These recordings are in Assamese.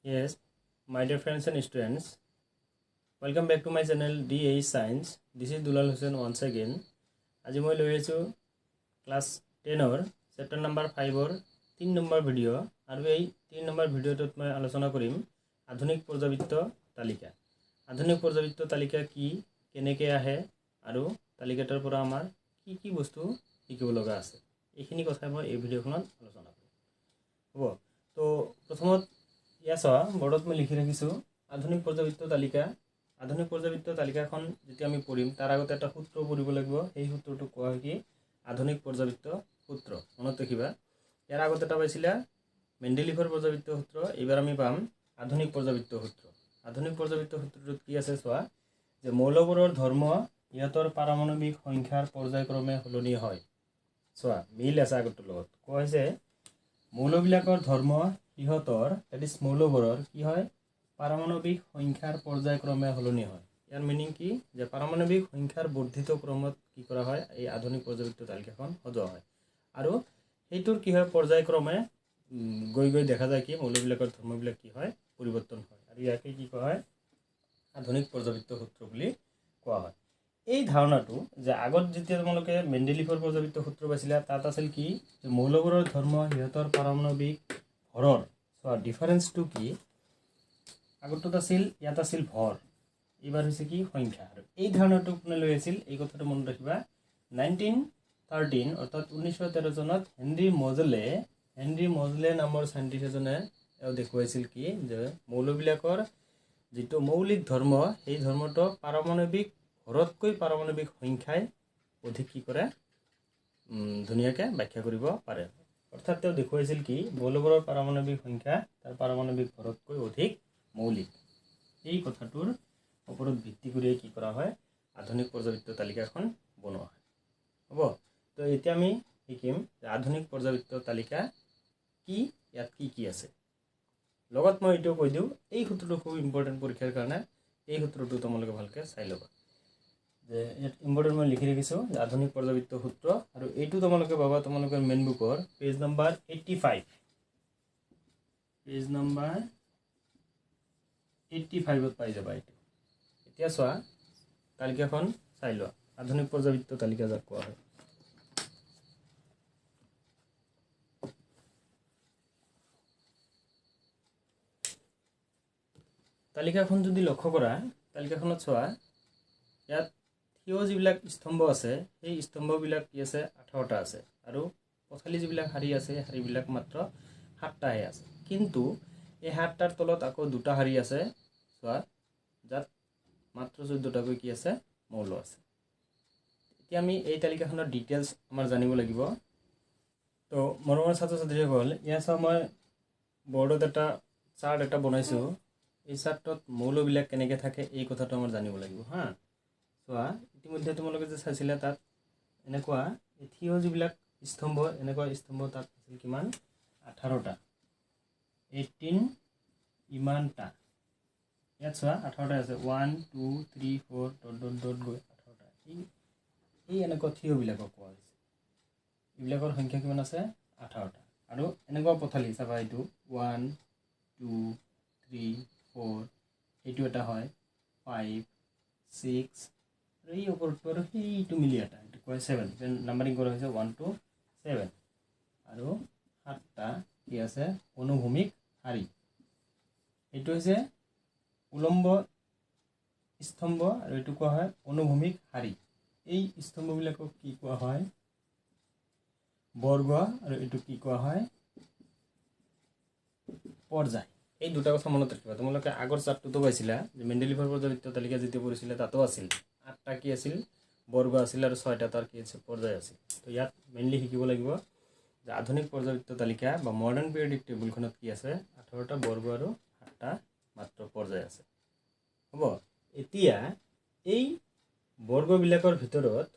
Yes, my dear friends and students, welcome back to my channel DA Science. This is Dulal Hussain once again. আজি মই লৈ আছো class 10 chapter number 5 3 number video আৰু এই 3 নম্বৰ ভিডিওটোত মই আলোচনা কৰিম আধুনিক পৰ্যাবৃত্ত তালিকা। আধুনিক পৰ্যাবৃত্ত তালিকা কি, কেনেকৈ আহে আৰু তালিকাটোৰ পৰা আমাৰ কি বস্তু শিকিব লগা আছে, এইখিনি কথা মই এই ভিডিওখনত আলোচনা কৰিম। হ'ব, তো প্ৰথমত ইয়া চোৱা বৰ্ডত মই লিখি ৰাখিছোঁ আধুনিক পৰ্যাবৃত্ত তালিকা। আধুনিক পৰ্যাবৃত্ত তালিকাখন যেতিয়া আমি পঢ়িম তাৰ আগতে এটা সূত্ৰ পঢ়িব লাগিব। সেই সূত্ৰটো কোৱা হয় কি আধুনিক পৰ্যাবৃত্ত সূত্ৰ। মনত ৰাখিবা, ইয়াৰ আগতে এটা পাইছিলা মেণ্ডেলিফৰ পৰ্যাবৃত্ত সূত্ৰ, এইবাৰ আমি পাম আধুনিক পৰ্যাবৃত্ত সূত্ৰ। আধুনিক পৰ্যাবৃত্ত সূত্ৰটোত কি আছে চোৱা, যে মৌলবোৰৰ ধৰ্ম ইহঁতৰ পাৰমাণৱিক সংখ্যাৰ পৰ্যায়ক্ৰমে সলনি হয়। চোৱা মিল আছে আগৰটোৰ লগত। কোৱা হৈছে মৌলবিলাকৰ ধৰ্ম ইহঁতৰ মৌলবোৰৰ কি হয়, পাৰমাণৱিক সংখ্যাৰ পৰ্যায়ক্ৰমে সলনি হয়। ইয়াৰ মিনিং কি, যে পাৰমাণৱিক সংখ্যাৰ বৰ্ধিত ক্ৰমত কি কৰা হয়, এই আধুনিক পৰ্যাবৃত্ত তালিকাখন সজোৱা হয়। আৰু সেইটোৰ কি হয়, পৰ্যায়ক্ৰমে গৈ দেখা যায় কি মৌলবিলাকৰ ধৰ্মবিলাক কি হয়, পৰিৱৰ্তন হয়। আৰু ইয়াকে কি কোৱা হয়, আধুনিক পৰ্যাবৃত্ত সূত্ৰ বুলি কোৱা হয়। এই ধাৰণাটো যে আগত যেতিয়া তোমালোকে মেণ্ডেলিফৰ পৰ্যাবৃত্ত সূত্ৰ পাইছিলা, তাত আছিল কি, যে মৌলবোৰৰ ধৰ্ম সিহঁতৰ পাৰমাণৱিক ভৰৰ। চোৱা ডিফাৰেঞ্চটো কি, আগতটোত আছিল ইয়াত আছিল ভৰ, এইবাৰ হৈছে কি সংখ্যা। আৰু এই ধাৰণাটো কোনে লৈ আছিল, এই কথাটো মনত ৰাখিবা। 1913 অৰ্থাৎ 1913 চনত হেনৰি মজলে নামৰ চাইণ্টিষ্ট এজনে দেখুৱাইছিল কি, যে মৌলবিলাকৰ যিটো মৌলিক ধৰ্ম, সেই ধৰ্মটো পাৰমাণৱিক ভৰতকৈ পাৰমাণৱিক সংখ্যাই অধিক কি কৰে, ধুনীয়াকৈ ব্যাখ্যা কৰিব পাৰে। অৰ্থাৎ তেওঁ দেখুৱাইছিল কি মৌলবোৰৰ পাৰমাণৱিক সংখ্যা তাৰ পাৰমাণৱিক ভৰতকৈ অধিক মৌলিক। এই কথাটোৰ ওপৰত ভিত্তি কৰি কি কৰা হয়, আধুনিক পৰ্যাবৃত্ত তালিকাখন বনোৱা হয়। হ'ব, তো এতিয়া আমি শিকিম যে আধুনিক পৰ্যাবৃত্ত তালিকা কি, ইয়াত কি আছে। লগত মই এইটো কৈ দিওঁ, এই সূত্ৰটো খুব ইম্পৰ্টেণ্ট পৰীক্ষাৰ কাৰণে। এই সূত্ৰটো তোমালোকে ভালকৈ চাই ল'বা। যে ইয়াত ইম্পৰ্টেণ্ট মই লিখি ৰাখিছোঁ যে আধুনিক পৰ্যাবৃত্ত সূত্ৰ, আৰু এইটো তোমালোকে পাবা তোমালোকৰ মেইন বুকৰ পেজ নম্বৰ 85। পেজ নম্বৰ 85ত পাই যাবা এইটো। এতিয়া চোৱা তালিকাখন চাই লোৱা, আধুনিক পৰ্যাবৃত্ত তালিকা যাক কোৱা হয়। তালিকাখন যদি লক্ষ্য কৰা, তালিকাখনত চোৱা ইয়াত থিয় যিবিলাক স্তম্ভ আছে, সেই স্তম্ভবিলাক কি আছে, 18টা আছে। আৰু পথালি যিবিলাক শাৰী আছে, সেই শাৰীবিলাক মাত্ৰ 7টাহে আছে। কিন্তু এই 7টাৰ তলত আকৌ 2টা শাৰী আছে চোৱা, যাত মাত্ৰ 14টাকৈ কি আছে, মৌল আছে। এতিয়া আমি এই তালিকাখনৰ ডিটেইলছ আমাৰ জানিব লাগিব। তো মৰমৰ ছাত্ৰ ছাত্ৰীসকল, ইয়াত চাওঁ মই বৰ্ডত এটা চাৰ্ট এটা বনাইছোঁ। এই চাৰ্টত মৌলবিলাক কেনেকৈ থাকে এই কথাটো আমাৰ জানিব লাগিব। হা চোৱা, ইতিমধ্যে তোমালোকে যে চাইছিলা, তাত এনেকুৱা থিয় যিবিলাক স্তম্ভ, এনেকুৱা স্তম্ভ তাত আছিল কিমান, 18টা, 18 ইমানটা। ইয়াত চোৱা 18টা আছে, 1 2 3 4 ডট গৈ 18টা। এই এনেকুৱা থিয়বিলাকক কোৱা হৈছে। এইবিলাকৰ সংখ্যা কিমান আছে, 18টা। আৰু এনেকুৱা পথালি চাবা, এইটো 1 2 3 4, এইটো এটা হয় 5 6, আৰু এই ওপৰটো আৰু সেইটো মিলি এটা, এইটো কয় 7। নাম্বাৰিং কৰা হৈছে 1 to 7। আৰু 7টা কি আছে, অনুভূমিক শাৰী। এইটো হৈছে উলম্ব স্তম্ভ, আৰু এইটো কোৱা হয় অনুভূমিক শাৰী। এই স্তম্ভবিলাকক কি কোৱা হয়, বৰ্গ, আৰু এইটো কি কোৱা হয়, পৰ্যায়। এই দুটা কথা মনত ৰাখিবা। তোমালোকে আগৰ চাৰ্টটোতো পাইছিলা যে মেণ্ডেলিফৰ পৰ্যাবৃত্ত তালিকা যেতিয়া পঢ়িছিলে, তাতো আছিল 8টা কি আছিল, বৰ্গ আছিল, আৰু 6টা তাৰ কি আছিল, পৰ্যায় আছিল। তো ইয়াত মেইনলি শিকিব লাগিব যে আধুনিক পৰ্যাবৃত্ত তালিকা বা মডাৰ্ণ পিৰিয়ডিক টেবুলখনত কি আছে, 18টা বৰ্গ আৰু 7টা মাত্ৰ পৰ্যায় আছে। হ'ব, এতিয়া এই বৰ্গবিলাকৰ ভিতৰত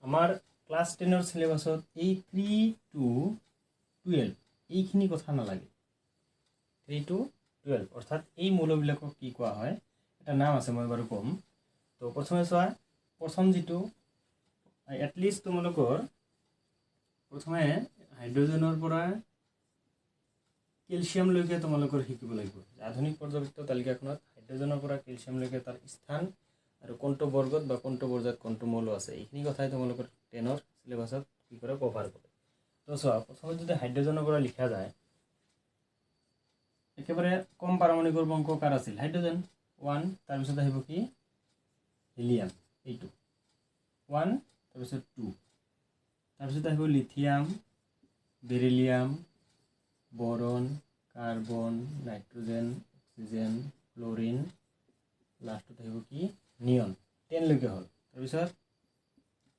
আমাৰ ক্লাছ 10ৰ চিলেবাছত এই 3 to 12 এইখিনি কথা নালাগে। 3 to 12 অৰ্থাৎ এই মৌলবিলাকক কি কোৱা হয়, এটা নাম আছে, মই বাৰু ক'ম। তো প্ৰথমে চোৱা, প্ৰথম যিটো এটলিষ্ট তোমালোকৰ প্ৰথমে হাইড্ৰজেনৰ পৰা কেলছিয়াম লৈকে তোমালোকৰ শিকিব লাগিব আধুনিক পৰ্যায়বৃত্ত তালিকাখনত হাইড্ৰজেনৰ পৰা কেলছিয়াম লৈকে তাৰ স্থান আৰু কোনটো বৰ্গত বা কোনটো পৰ্যায়ত কোনটো মৌল আছে এইখিনি কথাই তোমালোকৰ 10ৰ সিলেবাসত কি কৰে কভাৰ কৰে তো চোৱা প্ৰথমে যদি হাইড্ৰজেনৰ পৰা লিখা যায় একেবাৰে কম পাৰমাণবিক বংক কাৰ আছিল হাইড্ৰজেন 1 তাৰ পিছত আহিব কি হিলিয়াম এইটো 1 তাৰ পিছত 2 তাৰ পিছত আহিব lithium beryllium boron carbon nitrogen oxygen chlorine লাষ্টত আহিব কি নিয়ন 10 লৈকে হ'ল তাৰ পিছত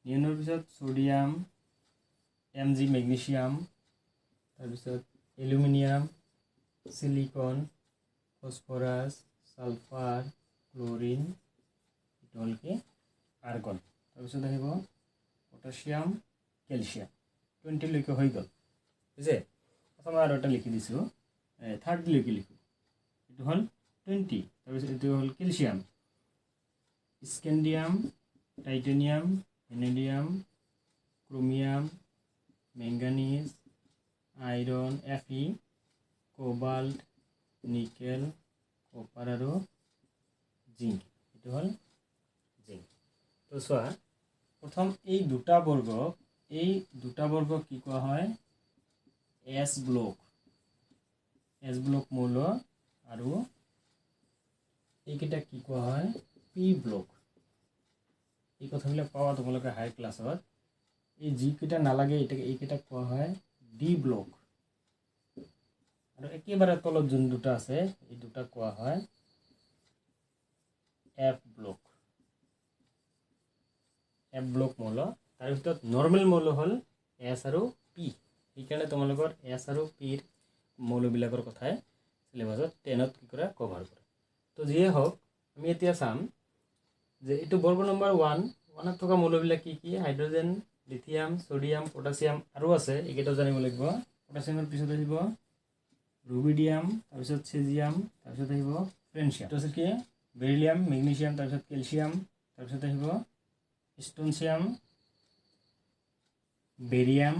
নিয়নৰ পিছত সোডিয়াম Mg মেগনেছিয়াম তাৰ পিছত এলুমিনিয়াম সিলিকন ফসফৰাস সালফাৰ ক্লোৰিন এটা হল কি আৰ্গন তাৰ পিছত আহিব পটাছিয়াম ক্যালসিয়াম 20 লৈকে হৈ গল বুঝে প্ৰথমে আৰু এটা লিখি দিছো 30 লৈকে লিখো এটো হল 20 তাৰ পিছত এটো হল calcium scandium titanium vanadium chromium manganese iron Fe cobalt nickel copper আর জিঙ্ক এটা হল জিঙ্ক তো চোৱা প্ৰথম এই দুটা বৰ্গ কি কোৱা হয় এস ব্লক মৌল আৰু এইকেইটা কি কোৱা হয় পি ব্লক এই কথাবিলাক পাওয়া তোমালোকে হাই ক্লাছত এই জি কেইটা নালাগে এইকেইটা কোৱা হয় ডি ব্লক আৰু একেবাৰে তলত যোন দুটা আছে এই দুটা কোৱা হয় এফ ব্লক মৌল তাৰ ভিতৰত নৰ্মেল মৌল হল এস আৰু পি এইকাৰণে তোমালোকৰ এস আৰু পিৰ মৌলবিলাকৰ কথাই সিলেবাসত 10ত কি কৰা কভাৰ কৰে তো যিয়ে হওক আমি এতিয়া চাম যে এইটো বৰ্গ নম্বৰ 1ত থকা মৌলবিলাক কি কি হাইড্ৰজেন লিথিয়াম সোডিয়াম পটাছিয়াম আৰু আছে এইকেইটা জানিব লাগিব পটাছিয়ামৰ পিছত আহিব ৰুবিডিয়াম তাৰপিছত চেজিয়াম তাৰপিছত আহিব ফ্ৰেন্সিয়াম তো কি বেৰিলিয়াম মেগনেছিয়াম তাৰপিছত ক্যালসিয়াম তাৰপিছত আহিব ষ্টনচিয়াম বেৰিয়াম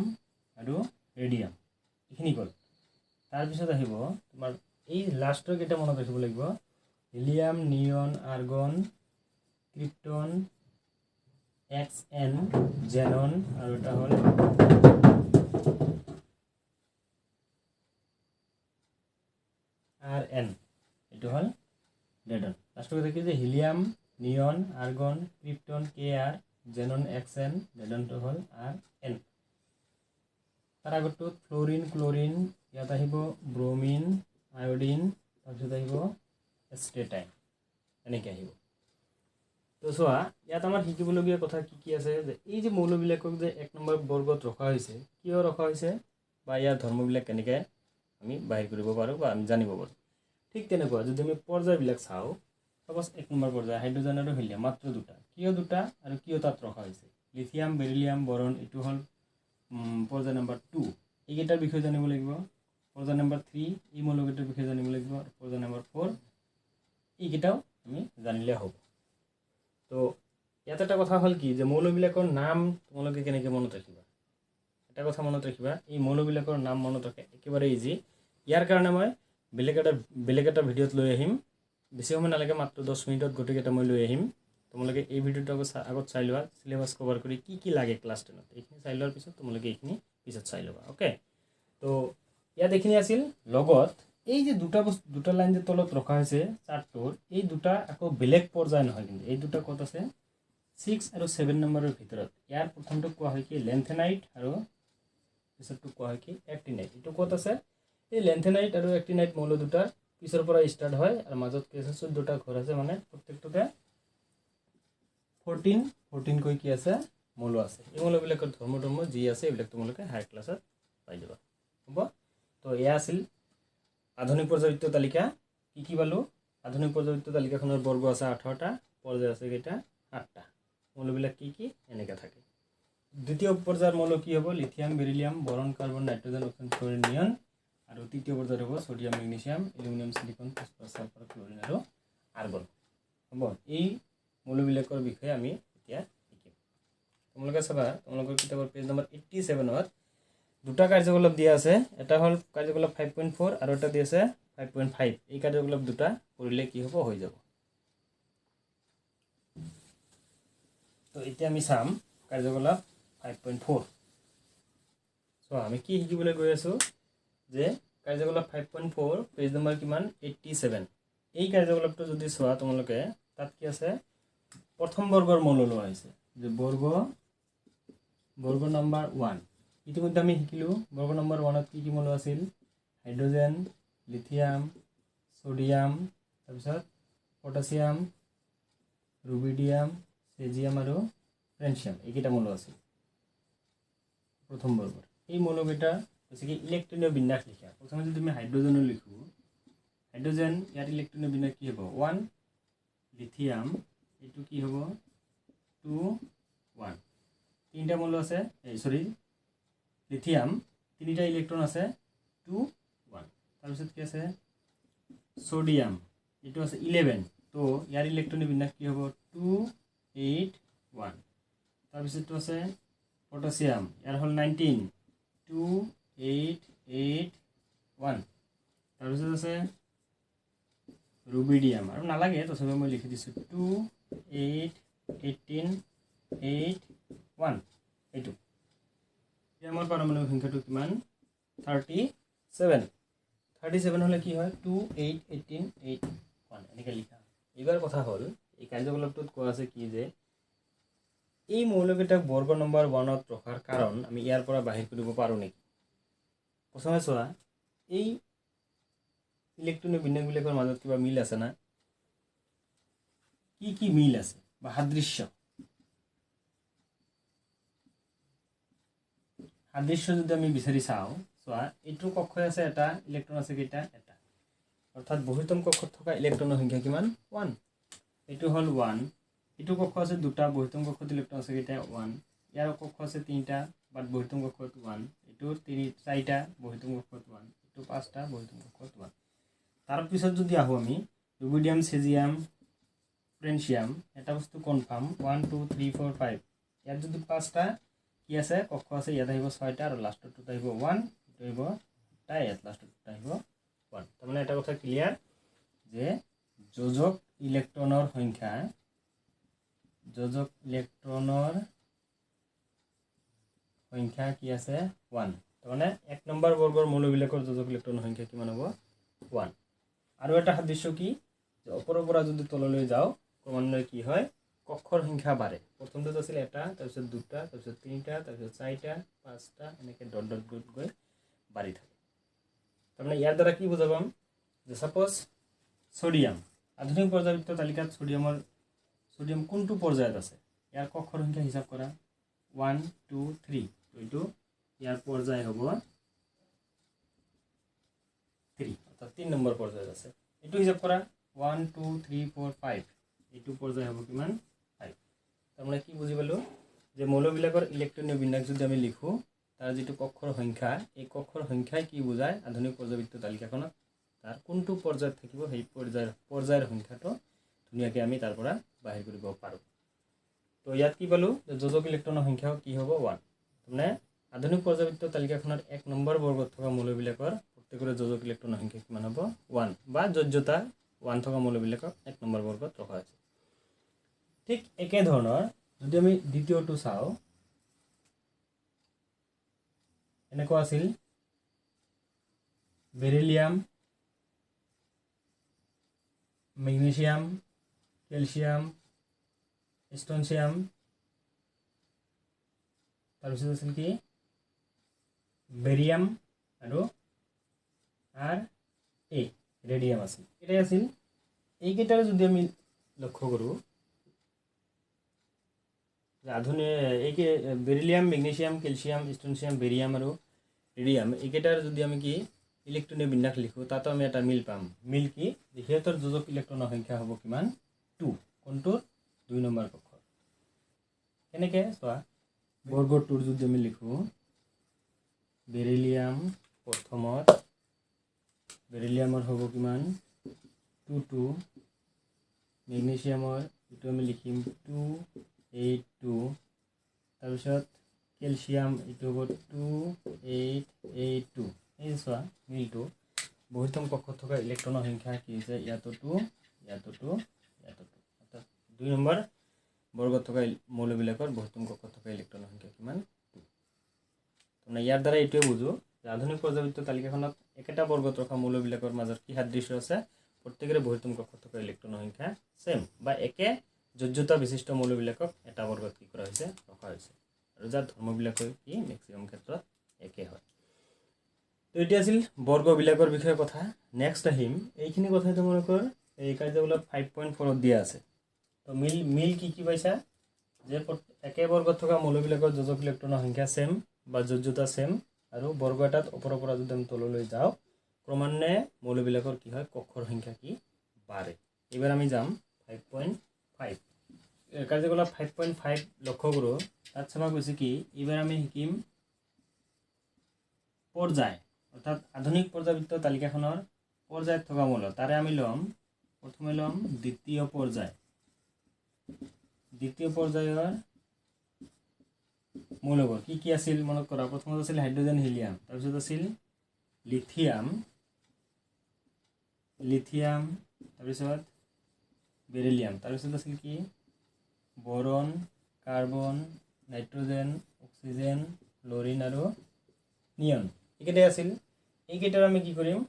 আৰু ৰেডিয়াম এইখিনি গল তাৰপিছত আহিব তোমাৰ এই লাষ্টৰ কেইটা মনত ৰাখিব লাগিব হিলিয়াম নিয়ন আৰ্গন ক্ৰিপ্টন XN জেনন আৰু এটা হল RN এটো হল ৰেডন লাষ্টৰ কথা কি যে হিলিয়াম নিয়ন argon krypton KR xenon XN ৰেডনটো হল RN তাৰ আগতো ফ্লোৰিন ক্লোৰিন ইয়াত আহিব ব্ৰোমিন আয়োডিন তাৰপিছত আহিব এস্টেটাইন এনেকৈ আহিব তো চোৱা ইয়াত আমাৰ শিকিবলগীয়া কথা কি আছে যে এই যে মৌলবিলাকক যে 1 নম্বৰ বৰ্গত ৰখা হৈছে কিয় ৰখা হৈছে বা ইয়াৰ ধৰ্মবিলাক কেনেকৈ আমি বাহিৰ কৰিব পাৰো বা আমি জানিব পাৰো ঠিক তেনেকুৱা যদি আমি পৰ্যায়বিলাক চাও সপোজ 1 নম্বৰ পৰ্যায় হাইড্ৰজেন আৰু হিলিয়াম মাত্ৰ দুটা দুটা আৰু কিয় তাত ৰখা হৈছে লিথিয়াম বেৰিলিয়াম বৰন এটো হল পৰ্যায় নম্বৰ 2 এইকেইটাৰ বিষয়ে জানিব লাগিব পৰ্যায় নম্বৰ 3 এই মৌলকেইটাৰ বিষয়ে জানিব লাগিব আৰু পৰ্যায় নম্বৰ 4 এইকেইটাও আমি জানিলে হ'ব তো ইয়াত এটা কথা হল কি যে মৌলবিলাকৰ নাম তোমালোকে কেনেকৈ মনত ৰাখিবা এটা কথা মনত ৰাখিবা এই মৌলবিলাকৰ নাম মনত ৰাখা একেবাৰে ইজি ইয়াৰ কাৰণে মই বেলেগ এটা ভিডিঅ'ত লৈ আহিম বেছি সময় নালাগে মাত্ৰ 10 মিনিটত গোটেইকেইটা মই লৈ আহিম তোমালোকে এই ভিডিঅ'টো আগত চাই লোৱা সিলেবাস কভাৰ কৰি কি লাগে ক্লাছ 10ত এইখিনি চাই লোৱাৰ পিছত তোমালোকে এইখিনি পিছত চাই ল'বা ওকে তো ইয়াত এইখিনি আছিল লগত এই যে দুটা লাইন যে তলত ৰখা হৈছে চাৰ্টটোৰ এই দুটা আকৌ বেলেগ পৰ্যায় নহয় কিন্তু এই দুটা কত আছে 6 আৰু 7 নম্বৰৰ ভিতৰত ইয়াৰ প্ৰথমটো কোৱা হয় কি লেন্থেনাইট আৰু পিছৰটো কোৱা হয় কি এক্টিনাইট এটো কত আছে এই লেন্থেনাইট আৰু এক্টিনাইট মৌল দুটাৰ পিছৰ পৰা ষ্টাৰ্ট হয় আৰু মাজত কি আছে 14টা ঘৰ আছে মানে প্ৰত্যেকটোতে 14 কৈ কি আছে মৌল আছে এই মৌলবিলাকৰ ধৰ্ম যি আছে এইবিলাক তোমালোকে হাই ক্লাছত পাই যাবা হ'ব তো এয়া আছিল আধুনিক পৰ্যায়বৃত্ত তালিকা কি পালো আধুনিক পৰ্যায়বৃত্ত তালিকাখনৰ বৰ্গ আছে 18টা পৰ্যায় আছে কেইটা 8টা মৌলবিলাক কি এনেকা থাকে দ্বিতীয় পৰ্যায়ৰ মৌল কি হ'ব lithium beryllium boron carbon nitrogen oxygen chlorine neon আৰু তৃতীয় পৰ্যায়ৰ হ'ব sodium magnesium aluminium silicon phosphorus sulphur chlorine আৰু আৰ্গন হ'ব এই মৌলবিলাকৰ বিষয়ে আমি এতিয়া শিকিম তোমালোকে চাবা তোমালোকৰ কিতাপৰ পেজ নম্বৰ 87ত দুটা কাৰ্যকলাপ দিয়া আছে, এটা হ'ল কাৰ্যকলাপ 5.4 আৰু এটা দি আছে 5.5। এই কাৰ্যকলাপ দুটা কৰিলে কি হ'ব, হৈ যাব। তো এতিয়া আমি চাম কাৰ্যকলাপ 5.4। সো আমি কি শিকিবলৈ গৈ আছো যে কাৰ্যকলাপ 5.4 পেজ নম্বৰ কিমান 87। এই কাৰ্যকলাপটো যদি চোৱা তোমালোকে তাত কি আছে, প্ৰথম বৰ্গৰ মৌল লোৱা হৈছে যে বৰ্গ নম্বৰ 1। ইতিমধ্যে আমি শিকিলো বৰ্গ নম্বৰ 1ত কি কি মৌল আছিল, হাইড্ৰোজেন, লিথিয়াম, সোডিয়াম, তাৰপিছত পটাছিয়াম, ৰুবিডিয়াম, চেজিয়াম আৰু ফ্ৰেন্সিয়াম, এইকেইটা মৌল আছিল প্ৰথম বৰ্গৰ। এই মৌলকেইটা হৈছে কি ইলেক্ট্ৰনীয় বিন্যাস লিখা। প্ৰথমে যদি আমি হাইড্ৰোজেনৰ লিখো, হাইড্ৰোজেন ইয়াৰ ইলেক্ট্ৰনীয় বিন্যাস কি হ'ব 1, লিথিয়াম এইটো কি হ'ব 2, 1। তিনিটা মৌল আছে, লিথিয়াম তিনিটা ইলেক্ট্ৰন আছে 2, 1। তাৰপিছত কি আছে সোডিয়াম, এইটো আছে 11, তো ইয়াৰ ইলেক্ট্ৰনীয় বিন্যাস কি হ'ব 2, 8, 1। তাৰপিছতটো আছে পটাছিয়াম, ইয়াৰ হ'ল 19, 2, 8, 8, 1। তাৰপিছত আছে ৰুবিডিয়াম, আৰু নালাগে তথাপিও মই লিখি দিছোঁ 2, 8, 18, 8, 1। এইটো আমাৰ পাৰমাণৱিক সংখ্যাটো কিমান 37। 37 হলে কি হয় 2, 8, 18, 8, 1 এনেকৈ লিখা। এইবাৰ কথা হ'ল এই কাৰ্যকলাপটোত কোৱা আছে কি যে এই মৌলকেইটাক বৰ্গ নম্বৰ 1ত ৰখাৰ কাৰণ আমি ইয়াৰ পৰা বাহিৰ কৰিব পাৰোঁ নেকি। প্ৰথমে চোৱা এই ইলেক্ট্ৰনিক বিন্যাসবিলাকৰ মাজত কিবা মিল আছে না, কি কি মিল আছে বা সাদৃশ্য যদি আমি বিচাৰি চাওঁ, চোৱা এইটো কক্ষত আছে এটা ইলেক্ট্ৰন আছে কেইটা, এটা, অৰ্থাৎ বহিতম কক্ষত থকা ইলেক্ট্ৰনৰ সংখ্যা কিমান 1। এইটো হ'ল 1। এইটো কক্ষ আছে দুটা, বহিতম কক্ষত ইলেক্ট্ৰন আছে কেইটা 1। ইয়াৰ কক্ষ আছে তিনিটা, বাট বহিতম কক্ষত 1। এইটো চাৰিটা, বহিতম কক্ষত 1। এইটো পাঁচটা, বহিতম কক্ষত 1। তাৰপিছত যদি আহোঁ আমি ৰুবিডিয়াম, চেজিয়াম, ফ্ৰেন্সিয়াম, এটা বস্তু কনফাৰ্ম 1, 2, 3, 4, 5। ইয়াত যদি পাঁচটা কি আছে কক্ষ আছে, ইয়াত আহিব 6টা আৰু লাষ্টত আহিব 1, এইটো আহিব 2টা, ইয়াত লাষ্টত আহিব 1। তাৰমানে এটা কথা ক্লিয়াৰ যে যোজক ইলেক্ট্ৰনৰ সংখ্যা কি আছে 1। তাৰমানে 1 নম্বৰ বৰ্গৰ মৌলবিলাকৰ যোজক ইলেক্ট্ৰনৰ সংখ্যা কিমান হ'ব 1। আৰু এটা সাদৃশ্য কি যে ওপৰৰ পৰা যদি তললৈ যাওঁ ক্ৰমান্বয়ে কি হয় কক্ষৰ সংখ্যা বাঢ়ে। প্ৰথমটোত আছিল এটা, তাৰপিছত দুটা, তাৰপিছত তিনিটা, তাৰপিছত চাৰিটা, পাঁচটা, এনেকৈ ডট ডট ডট গৈ বাঢ়ি থাকে। তাৰমানে ইয়াৰ দ্বাৰা কি বুজা পাম যে ছাপ'জ সোডিয়াম, আধুনিক পৰ্যায়বৃত্ত তালিকাত সোডিয়াম কোনটো পৰ্যায়ত আছে, ইয়াৰ কক্ষৰ সংখ্যা হিচাপ কৰা 1, 2, 3। এইটো ইয়াৰ পৰ্যায় হ'ব 3, অৰ্থাৎ 3 নম্বৰ পৰ্যায়ত আছে। এইটো হিচাপ কৰা 1, 2, 3, 4, 5। এইটো পৰ্যায় হ'ব কিমান 5। তাৰমানে কি বুজি পালোঁ যে মৌলবিলাকৰ ইলেক্ট্ৰনীয় বিন্যাস যদি আমি লিখোঁ, তাৰ যিটো কক্ষৰ সংখ্যা, এই কক্ষৰ সংখ্যাই কি বুজায় আধুনিক পৰ্যায়বৃত্ত তালিকাখনত তাৰ কোনটো পৰ্যায়ত থাকিব, সেই পৰ্যায়ৰ সংখ্যাটো ধুনীয়াকৈ আমি তাৰ পৰা বাহিৰ কৰিব পাৰোঁ। তো ইয়াত কি পালোঁ যে যোজক ইলেক্ট্ৰনৰ সংখ্যাও কি হ'ব 1। তাৰমানে আধুনিক পৰ্যায়বৃত্ত তালিকাখনত 1 নম্বৰ বৰ্গত থকা মৌলবিলাকৰ প্ৰত্যেকৰে যোজক ইলেক্ট্ৰনৰ সংখ্যা কিমান হ'ব 1, বা যোজ্যতা 1 থকা মৌলবিলাকক 1 নম্বৰ বৰ্গত ৰখা হৈছে। ঠিক একেধৰণৰ যদি আমি দ্বিতীয়টো চাওঁ, এনেকুৱা আছিল বেৰিলিয়াম, মেগনেছিয়াম, কেলছিয়াম, ষ্ট্ৰনছিয়াম, তাৰপিছত আছিল কি বেৰিয়াম আৰু ৰেডিয়াম আছিল। এটাই আছিল এইকেইটাৰ যদি আমি লক্ষ্য কৰোঁ আধুনিক beryllium, magnesium, calcium, strontium, barium আৰু ৰেডিয়াম, এইকেইটাৰ যদি আমি কি ইলেক্ট্ৰনীয় বিন্যাস লিখোঁ, তাতো আমি এটা মিল পাম। মিল কি যে সিহঁতৰ যোজক ইলেক্ট্ৰনৰ সংখ্যা হ'ব কিমান 2, কোনটোৰ 2 নম্বৰ কক্ষৰ। কেনেকৈ চোৱা বৰ্গটোৰ যদি আমি লিখোঁ বেৰিলিয়াম প্ৰথমত, বেৰিলিয়ামৰ হ'ব কিমান 2, 2। মেগনেছিয়ামৰ এইটো আমি লিখিম 2, 8, 2। তাৰপিছত কেলছিয়াম এইটো হ'ব 2882 এই চোৱা মিলটো বহিতম কক্ষত থকা ইলেক্ট্ৰনৰ সংখ্যা কি হৈছে ইয়াতো 2 ইয়াতো 2 ইয়াতো 2 অৰ্থাৎ 2 নম্বৰ বৰ্গত থকা মৌলবিলাকৰ বহিতম কক্ষত থকা ইলেক্ট্ৰনৰ সংখ্যা কিমান 2 মানে ইয়াৰ দ্বাৰা এইটোৱে বুজো যে আধুনিক পৰ্যায়বৃত্ত তালিকাখনত একেটা বৰ্গত ৰখা মৌলবিলাকৰ মাজত কি সাদৃশ্য আছে প্ৰত্যেকৰে বহিতম কক্ষত থকা ইলেক্ট্ৰনৰ সংখ্যা সেম বা একে যোজ্যতা বিশিষ্ট মৌলবিলাকক এটা বৰ্গত কি কৰা হৈছে ৰখা হৈছে আৰু যাৰ ধৰ্মবিলাকৰ কি ম্যাক্সিমাম ক্ষেত্ৰত একে হয় তো এটি আছিল বৰ্গবিলাকৰ বিষয়ে কথা নেক্সট আহিম এইখিনি কথাই তোমালোকৰ এই কাৰ্যকলাপ 5.4 দিয়া আছে তো মিল কি পাইছা যে একে বৰ্গত থকা মৌলবিলাকৰ যোজক ইলেক্ট্ৰনৰ সংখ্যা সেম বা যোজ্যতা সেম আৰু বৰ্গ এটাত ওপৰৰ পৰা যদি আমি তললৈ যাওঁ ক্ৰমান্বয়ে মৌলবিলাকৰ কি হয় কক্ষৰ সংখ্যা কি বাঢ়ে এবাৰ আমি যাম 5.5 কাৰ্যকলাপ 5.5 লক্ষ্য কৰোঁ তাত চাবা গৈছে কি এবাৰ আমি শিকিম পৰ্যায় অৰ্থাৎ আধুনিক পৰ্যায়বৃত্ত তালিকাখনৰ পৰ্যায়ত থকা মৌল তাৰে আমি লম প্ৰথমে লম দ্বিতীয় পৰ্যায়ৰ মৌলবোৰ কি আছিল মনত কৰা প্ৰথমত আছিল হাইড্ৰোজেন হিলিয়াম তাৰপিছত আছিল লিথিয়াম তাৰপিছত বেৰিলিয়াম তাৰপিছত আছিল কি বৰন কাৰ্বন নাইট্ৰজেন অক্সিজেন ক্লোৰিন আৰু নিয়ন এইকেইটাই আছিল এইকেইটাৰ আমি কি কৰিম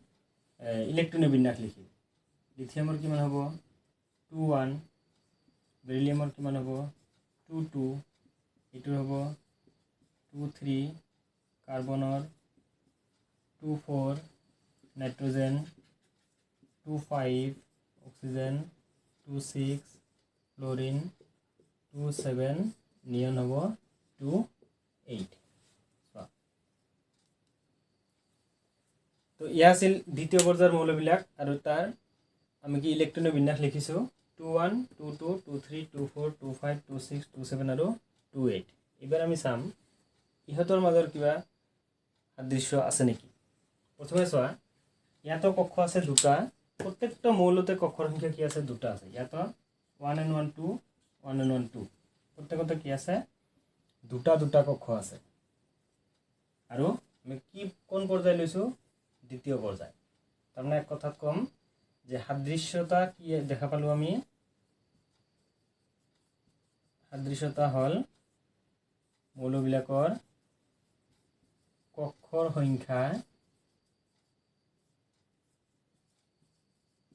ইলেক্ট্ৰনিক বিন্যাস লিখিম লিথিয়ামৰ কিমান হ'ব 21 বেৰিলিয়ামৰ কিমান হ'ব 22 এইটোৰ হ'ব 23 কাৰ্বনৰ 24 নাইট্ৰজেন 25 অক্সিজেন 26 ক্লোৰিন 27 নিয়ন হ'ব 28 তো ইয়া আছিল দ্বিতীয় পৰ্যায়ৰ মৌলবিলাক আৰু তাৰ আমি কি ইলেক্ট্ৰনিক বিন্যাস লিখিছো 21 22 23 24 25 26 27 আৰু 28 এবাৰ আমি চাম ইহঁতৰ মাজৰ কিবা সাদৃশ্য আছে নেকি প্ৰথমে চোৱা ইয়াতো কক্ষ আছে দুটা প্ৰত্যেকটা মৌলতে কক্ষৰ সংখ্যা কি আছে দুটা আছে ইয়াতো 1 and 1 2 1 and 1 2 প্ৰত্যেকতে কি আছে দুটা কক্ষ আছে আৰু আমি কি কোন পৰ্যায় লৈছো দ্বিতীয় পৰ্যায় তাৰমানে এক কথাত কম যে সাদৃশ্যতা কি দেখা পালো আমি সাদৃশ্যতা হল মৌলবিলাকৰ কক্ষৰ সংখ্যা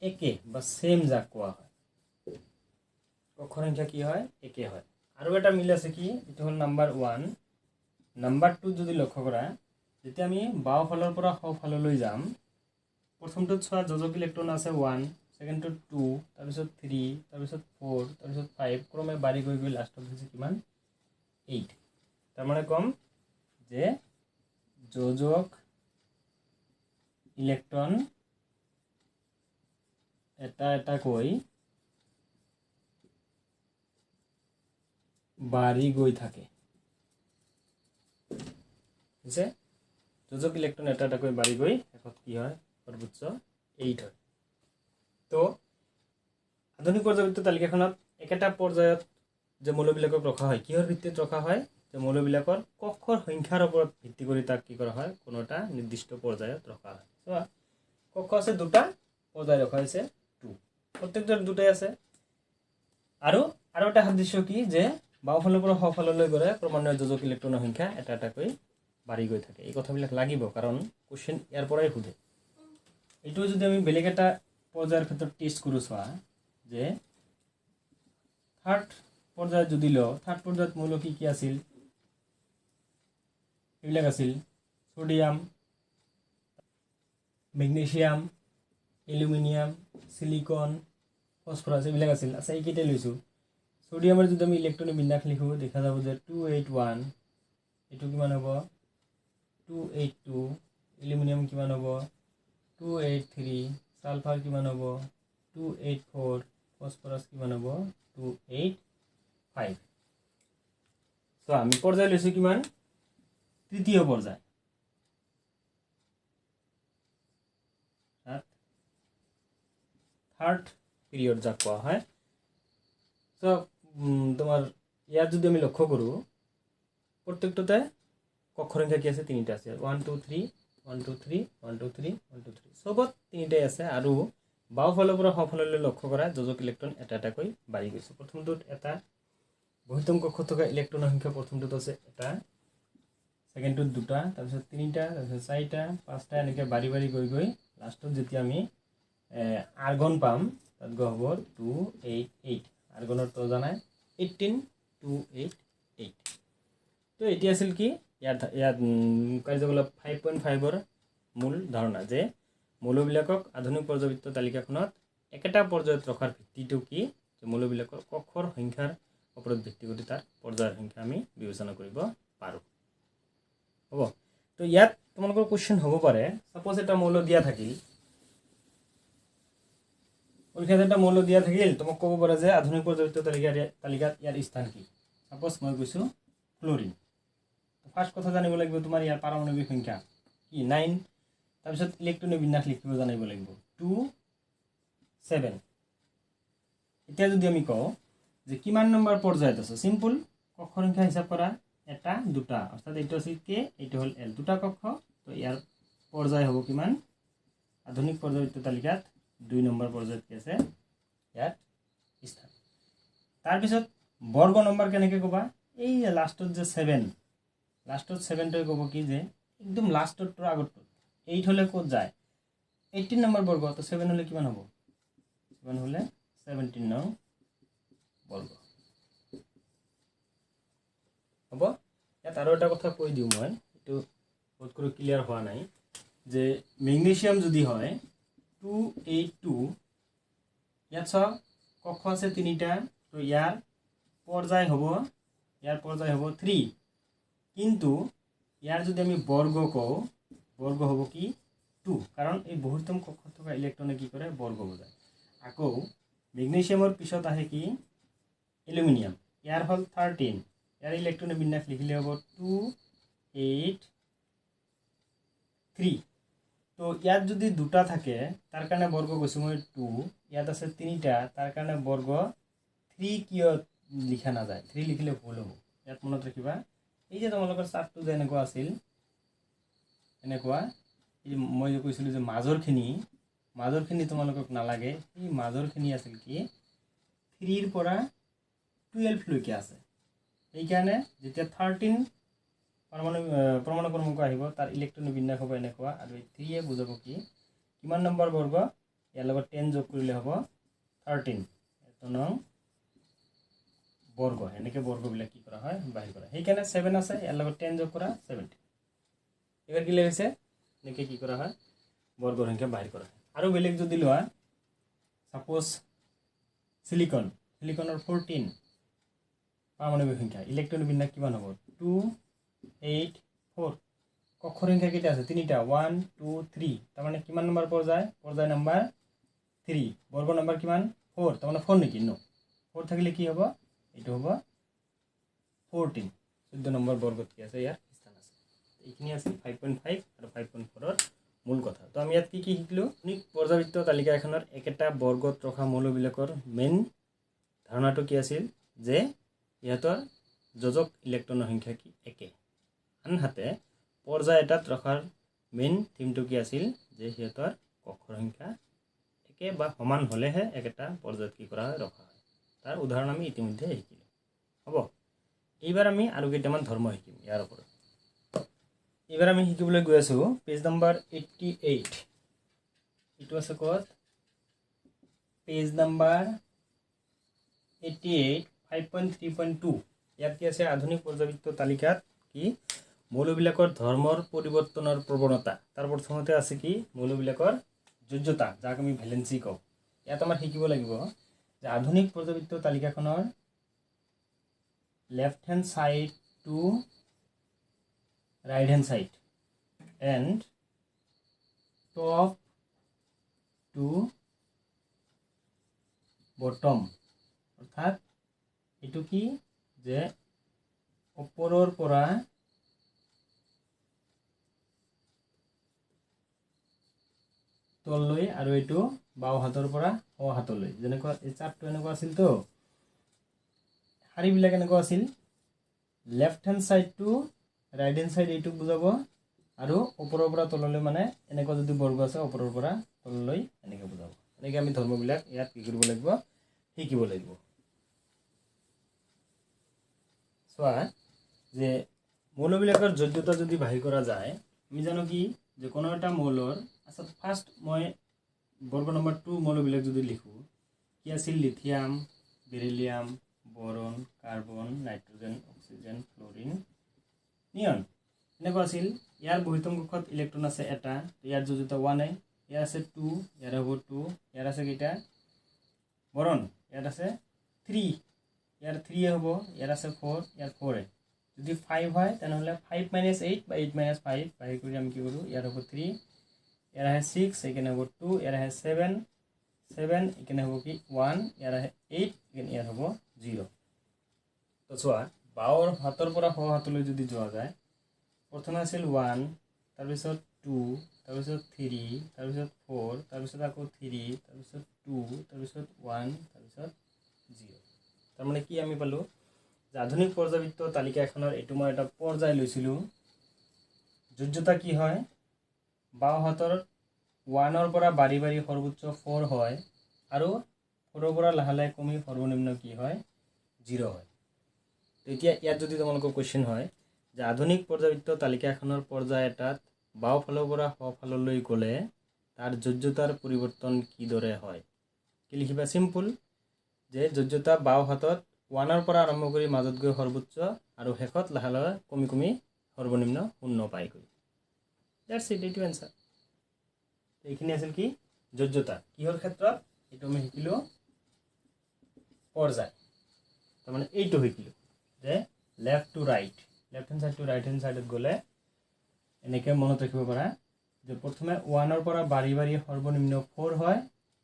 একে বা সেম যাক কোৱা হয় কক্ষৰ সংখ্যা কি হয় একে হয় আৰু এটা মিল আছে কি এটো হল নাম্বাৰ 1 নাম্বাৰ 2 যদি লক্ষ্য কৰা যেতিয়া আমি বাও ফালৰ পৰা সো ফাললৈ যাম প্ৰথমটোত চোৱা যোজক ইলেক্ট্ৰন আছে 1 সেকেন্ডটোত 2 তাৰপিছত 3 তাৰপিছত 4 তাৰপিছত 5 ক্ৰমে বাঢ়ি গৈ লাষ্টত হৈছে কিমান 8 তাৰমানে কম যে যোজক ইলেক্ট্ৰন এটা কৈ বাঢ়ি গৈ থাকে বুঝছে যোজক ইলেক্ট্ৰন এটা কৈ বাঢ়ি গৈ এখন কি হয় সৰ্বোচ্চ 8 হয় তো আধুনিক পৰ্যায়বৃত্ত তালিকাখনত একেটা পৰ্যায়ত যে মৌলবিলাকক ৰখা হয় কিহৰ ভিত্তিত ৰখা হয় যে মৌলবিলাকৰ কক্ষৰ সংখ্যাৰ ওপৰত ভিত্তি কৰি তাক কি কৰা হয় কোনো এটা নিৰ্দিষ্ট পৰ্যায়ত ৰখা হয় তো কক্ষ আছে দুটা পৰ্যায় ৰখা হৈছে 2 প্ৰত্যেকটাৰ দুটাই আছে আৰু এটা সাদৃশ্য কি যে বাওফালৰ পৰা সফাললৈ গলে ক্ৰমান্বয়ে যোজক ইলেক্ট্ৰনৰ সংখ্যা এটা কৈ বাঢ়ি গৈ থাকে এই কথাবিলাক লাগিব কাৰণ কোশ্চেন ইয়াৰ পৰাই খুদে এইটো যদি আমি বেলেগ এটা পৰ্যায়ৰ ক্ষেত্ৰত টেষ্ট কৰো চোৱা যে থাৰ্ড পৰ্যায়ত যদি ল থাৰ্ড পৰ্যায়ত মৌল কি আছিল এইবিলাক আছিল সোডিয়াম মেগনেছিয়াম এলুমিনিয়াম সিলিকন ফসফৰাস এইবিলাক আছিল আচ্ছা এইকেইটা লৈছো সোডিয়ামৰ যদি আমি ইলেক্ট্ৰনিক বিন্যাস লিখো দেখা যাব যে 281 এটো কিমান হ'ব 282 এলুমিনিয়াম কিমান হ'ব 283 সালফার কিমান হ'ব 284 ফসফরাস কিমান হ'ব 285 সো আমি পৰ্যায় লৈছো কিমান তৃতীয় পৰ্যায় থাৰ্ড পিৰিয়ড যা কোৱা হয় সো তোমাৰ ইয়াত যদি আমি লক্ষ্য কৰো প্ৰত্যেকটোতে কক্ষৰ সংখ্যা কি আছে তিনিটা আছে 1 2 3 1 2 3 1 2 3 1 2 3 সবত তিনিটাই আছে আৰু বাওঁফালৰ পৰা সোঁফাললৈ লক্ষ্য কৰা যোজক ইলেক্ট্ৰন এটা এটাকৈ বাঢ়ি গৈছে প্ৰথমটোত এটা বহিতম কক্ষত থকা ইলেক্ট্ৰনৰ সংখ্যা প্ৰথমটোত আছে এটা সেকেন্ডটোত দুটা তাৰপিছত তিনিটা তাৰপিছত চাৰিটা পাঁচটা এনেকৈ বাঢ়ি বাঢ়ি গৈ গৈ লাষ্টত যেতিয়া আমি আৰ্গন পাম তাত গৈ হ'ব 288 আৰ্গনৰ তো জানাই 18288 তো এটি আছিল কি ইয়াত কাৰ্যকলাপ 5.5 ৰ মূল ধাৰণা যে মৌলবিলাকক আধুনিক পৰ্যায়বৃত্ত তালিকাখনত একেটা পৰ্যায়ত ৰখাৰ ভিত্তিটো কি যে মৌলবিলাকৰ কক্ষৰ সংখ্যাৰ ওপৰত ভিত্তি কৰি তাৰ পৰ্যায়ৰ সংখ্যা আমি বিবেচনা কৰিব পাৰোঁ হ'ব তো ইয়াত তোমালোকৰ কোৱেশ্চন হ'ব পাৰে সাপোজ এটা মৌল দিয়া থাকিল পৰীক্ষাত এটা মৌল দিয়া থাকিল তোমাক ক'ব পাৰে যে আধুনিক পৰ্যায়বৃত্ত তালিকাত ইয়াৰ স্থান কি সাপোজ মই কৈছোঁ ক্লোৰিন ফাৰ্স্ট কথা জানিব লাগিব তোমাৰ ইয়াৰ পাৰমাণৱিক সংখ্যা কি 9 তাৰপিছত ইলেক্ট্ৰনিক বিন্যাস লিখিব জানিব লাগিব 2 7 এতিয়া যদি আমি কওঁ যে কিমান নম্বৰ পৰ্যায়ত আছে সিম্পল কক্ষৰ সংখ্যা হিসাব কৰা এটা দুটা অৰ্থাৎ এইটো আছে কে এইটো হল এল দুটা কক্ষ তো ইয়াৰ পৰ্যায় হ'ব কিমান আধুনিক পৰ্যায়বৃত্ত তালিকাত 2 নম্বৰ পৰ্যায়ত কি আছে ইয়াত স্থান তাৰ পিছত বৰ্গ নম্বৰ কেনেকৈ ক'বা এই লাষ্টত যে 7 লাষ্টত 7 টো ক'ব কি যে একদম লাষ্টত ৰ আগত 8 হলে ক'ত যায় 18 নম্বৰ বৰ্গ তো 7 হলে কিমান হ'ব 7 হলে 17 নং বৰ্গ হ'ব ইয়াত আৰু এটা কথা কৈ দিওঁ মই এটো বহুত কৰি ক্লিয়াৰ হোৱা নাই যে মেগনেসিয়াম যদি হয় 282 ইয়াত কক্ষ আছে তিনিটা তো ইয়াৰ পৰ্যায় হ'ব 3 কিন্তু ইয়াৰ যদি আমি বৰ্গ কওঁ বৰ্গ হ'ব কি 2 কাৰণ এই বহুতম কক্ষত থকা ইলেক্ট্ৰনে কি কৰে বৰ্গ বুজায় আকৌ মেগনেসিয়ামৰ পিছত আহে কি এলুমিনিয়াম ইয়াৰ হল 13 ইয়াৰ ইলেক্ট্ৰনৰ বিন্যাস লিখিলে হ'ব 283 তো ইয়াত যদি দুটা থাকে তাৰ কাৰণে বৰ্গ কৈছো মই 2 ইয়াত আছে তিনিটা তাৰ কাৰণে বৰ্গ 3 কিয় লিখা না যায় 3 লিখিলে ভুল হ'ব ইয়াত মনত ৰাখিবা এই যে তোমালোকৰ চাৰ্টটো যে এনেকুৱা আছিল এনেকুৱা এই মই যে কৈছিলো যে মাজৰখিনি তোমালোকক নালাগে এই মাজৰখিনি আছিল কি 3 ৰ পৰা 12 লৈকে আছে এই কাৰণে যেতিয়া 13 পৰমাণু ক্ৰমাংক আহিব তাৰ ইলেক্ট্ৰনিক বিন্যাস হ'ব এনেকুৱা আৰু 3 এ বুজাব কি কিমান নম্বৰ বৰ্গ ইয়াৰ লগত 10 যোগ কৰিলে হ'ব 13 এটো নং বৰ্গ এনেকৈ বৰ্গবিলাক কি কৰা হয় বাহিৰ কৰা সেই কাৰণে 7 আছে ইয়াৰ লগত 10 যোগ কৰা 17 এবাৰ কি লাগিছে এনেকৈ কি কৰা হয় বৰ্গৰ সংখ্যা বাহিৰ কৰা আৰু বেলেগ যদি লোৱা সাপোজ সিলিকনৰ 14 পাৰমাণৱিক সংখ্যা ইলেক্ট্ৰনিক বিন্যাস কিমান হ'ব 284 কক্ষৰ সংখ্যা কেইটা আছে তিনিটা 1 2 3 তাৰ মানে কিমান নম্বৰ পৰ্যায় নম্বৰ 3 বৰ্গ নম্বৰ কিমান 4 তাৰ মানে 4 নেকি নো 4 থাকিলে কি হ'ব এটো হ'ব 14 14 নম্বৰ বৰ্গত কি আছে ইয়াৰ স্থান আছে এইখিনি আছে 5.5 আৰু 5.4 ৰ মূল কথা তো আমি ইয়াত কি শিকিলো আধুনিক পৰ্যায়বৃত্ত তালিকা এখনৰ একেটা বৰ্গত ৰখা মৌলবিলাকৰ মেইন ধাৰণাটো কি আছিল যে ইহঁতৰ যোজক ইলেক্ট্ৰনৰ সংখ্যা কি একে আনহাতে পৰ্যায় এটাত ৰখাৰ মেইন থিমটো কি আছিল যে ইহঁতৰ কক্ষৰ সংখ্যা একে বা সমান হলেহে একেটা পৰ্যায়ত কি কৰা হয় ৰখা হয় তাৰ উদাহৰণ আমি ইতিমধ্যে শিকিলো হ'ব এইবাৰ আমি আৰু কেইটামান ধৰ্ম শিকিম ইয়াৰ ওপৰত এইবাৰ আমি শিকিবলৈ গৈ আছো পেজ নম্বৰ 88 ইটো আছে ক'ত পেজ নম্বৰ 88 5.3.2 ইয়াত কি আছে আধুনিক পৰ্যায়বৃত্ত তালিকাত কি মৌলবিলাকৰ ধৰ্মৰ পৰিৱৰ্তনৰ প্ৰৱণতা তাৰ প্ৰথমতে আছে কি মৌলবিলাকৰ যোজ্যতা যাক আমি ভ্যালেন্সি কওঁ ইয়াত আমাৰ শিকিব লাগিব যে আধুনিক পৰ্যায়বৃত্ত তালিকাখনৰ left hand side to right hand side and top to bottom অর্থাৎ এটো কি যে ওপৰৰ পৰা তললৈ আৰু এটো বাও হাতৰ পৰা ও হাতলৈ যেনেকুৱা এই চাৰ্টটো এনেকুৱা আছিল তো শাৰীবিলাক এনেকুৱা আছিল লেফট হেণ্ড সাইডটো ৰাইট হেণ্ড সাইড এইটোক বুজাব আৰু ওপৰৰ পৰা তললৈ মানে এনেকুৱা যদি বৰ্গ আছে ওপৰৰ পৰা তললৈ এনেকৈ বুজাব। এনেকৈ আমি ধৰ্মবিলাক ইয়াত কি কৰিব লাগিব, শিকিব লাগিব। চোৱা যে মৌলবিলাকৰ যোগ্যতা যদি বাহিৰ কৰা যায়, আমি জানো কি যে কোনো এটা মৌলৰ আচলতে ফাৰ্ষ্ট মই বৰ্গ নম্বৰ 2 মৌলবিলাক যদি লিখোঁ, কি আছিল? Lithium, beryllium, boron, carbon, nitrogen, oxygen, fluorine, neon এনেকুৱা আছিল। ইয়াৰ বহিতম কক্ষত ইলেক্ট্ৰন আছে এটা, ইয়াৰ যোগ্যতা 1, ইয়াৰ আছে 2, ইয়াৰ হ'ব 2, ইয়াৰ আছে কেইটা? বৰন ইয়াত আছে 3, ইয়াৰ 3 হ'ব, ইয়াৰ আছে 4, ইয়াৰ 4। যদি 5 হয় তেনেহ'লে 5 - 8 বা 8 - 5 বাহিৰ কৰি আমি কি কৰোঁ? ইয়াৰ হ'ব 3, ইয়াৰ আহে 6, এইকাৰণে হ'ব 2, ইয়াৰ আহে 7, এইকাৰণে হ'ব কি 1, ইয়াৰ আহে 8, ইয়াৰ হ'ব 0। তো চোৱা বাওৰ হাতৰ পৰা সোঁ হাতলৈ যদি যোৱা যায়, প্ৰথমে আছিল 1, তাৰপিছত 2, তাৰপিছত 3, তাৰপিছত 4, তাৰপিছত আকৌ 3, তাৰপিছত 2, তাৰপিছত 1, তাৰপিছত 0। তাৰমানে কি আমি পালোঁ যে আধুনিক পৰ্যায়বৃত্ত তালিকা এখনৰ এইটো মই এটা পৰ্যায় লৈছিলোঁ। যোগ্যতা কি হয়? বাওঁ হাতৰ 1ৰ পৰা বাঢ়ি বাঢ়ি সৰ্বোচ্চ 4 হয় আৰু 4ৰ পৰা লাহে লাহে কমি সৰ্বনিম্ন কি হয়? 0 হয়। এতিয়া ইয়াত যদি তোমালোকৰ কুৱেশ্যন হয় যে আধুনিক পৰ্যায়বৃত্ত তালিকা এখনৰ পৰ্যায় এটাত বাওঁ ফালৰ পৰা সোঁ ফাললৈ গ'লে তাৰ যোগ্যতাৰ পৰিৱৰ্তন কিদৰে হয়? কি লিখিবা? চিম্পল যে যোগ্যতা বাওঁ হাতত 1ৰ পৰা আৰম্ভ কৰি মাজত গৈ সৰ্বোচ্চ আৰু শেষত লাহে লাহে কমি কমি সৰ্বনিম্ন 0 পাইগৈ। দ্যাটছ ইট, এইটো এনচাৰ। এইখিনি আছিল কি? যোগ্যতা। কিহৰ ক্ষেত্ৰত? এইটো আমি শিকিলোঁ পৰ্যায়। তাৰমানে এইটো শিকিলোঁ যে left to right, left hand side to right hand চাইডত গ'লে এনেকৈ মনত ৰাখিব পাৰা যে প্ৰথমে 1ৰ পৰা বাঢ়ি বাঢ়ি সৰ্বনিম্ন 4 হয়,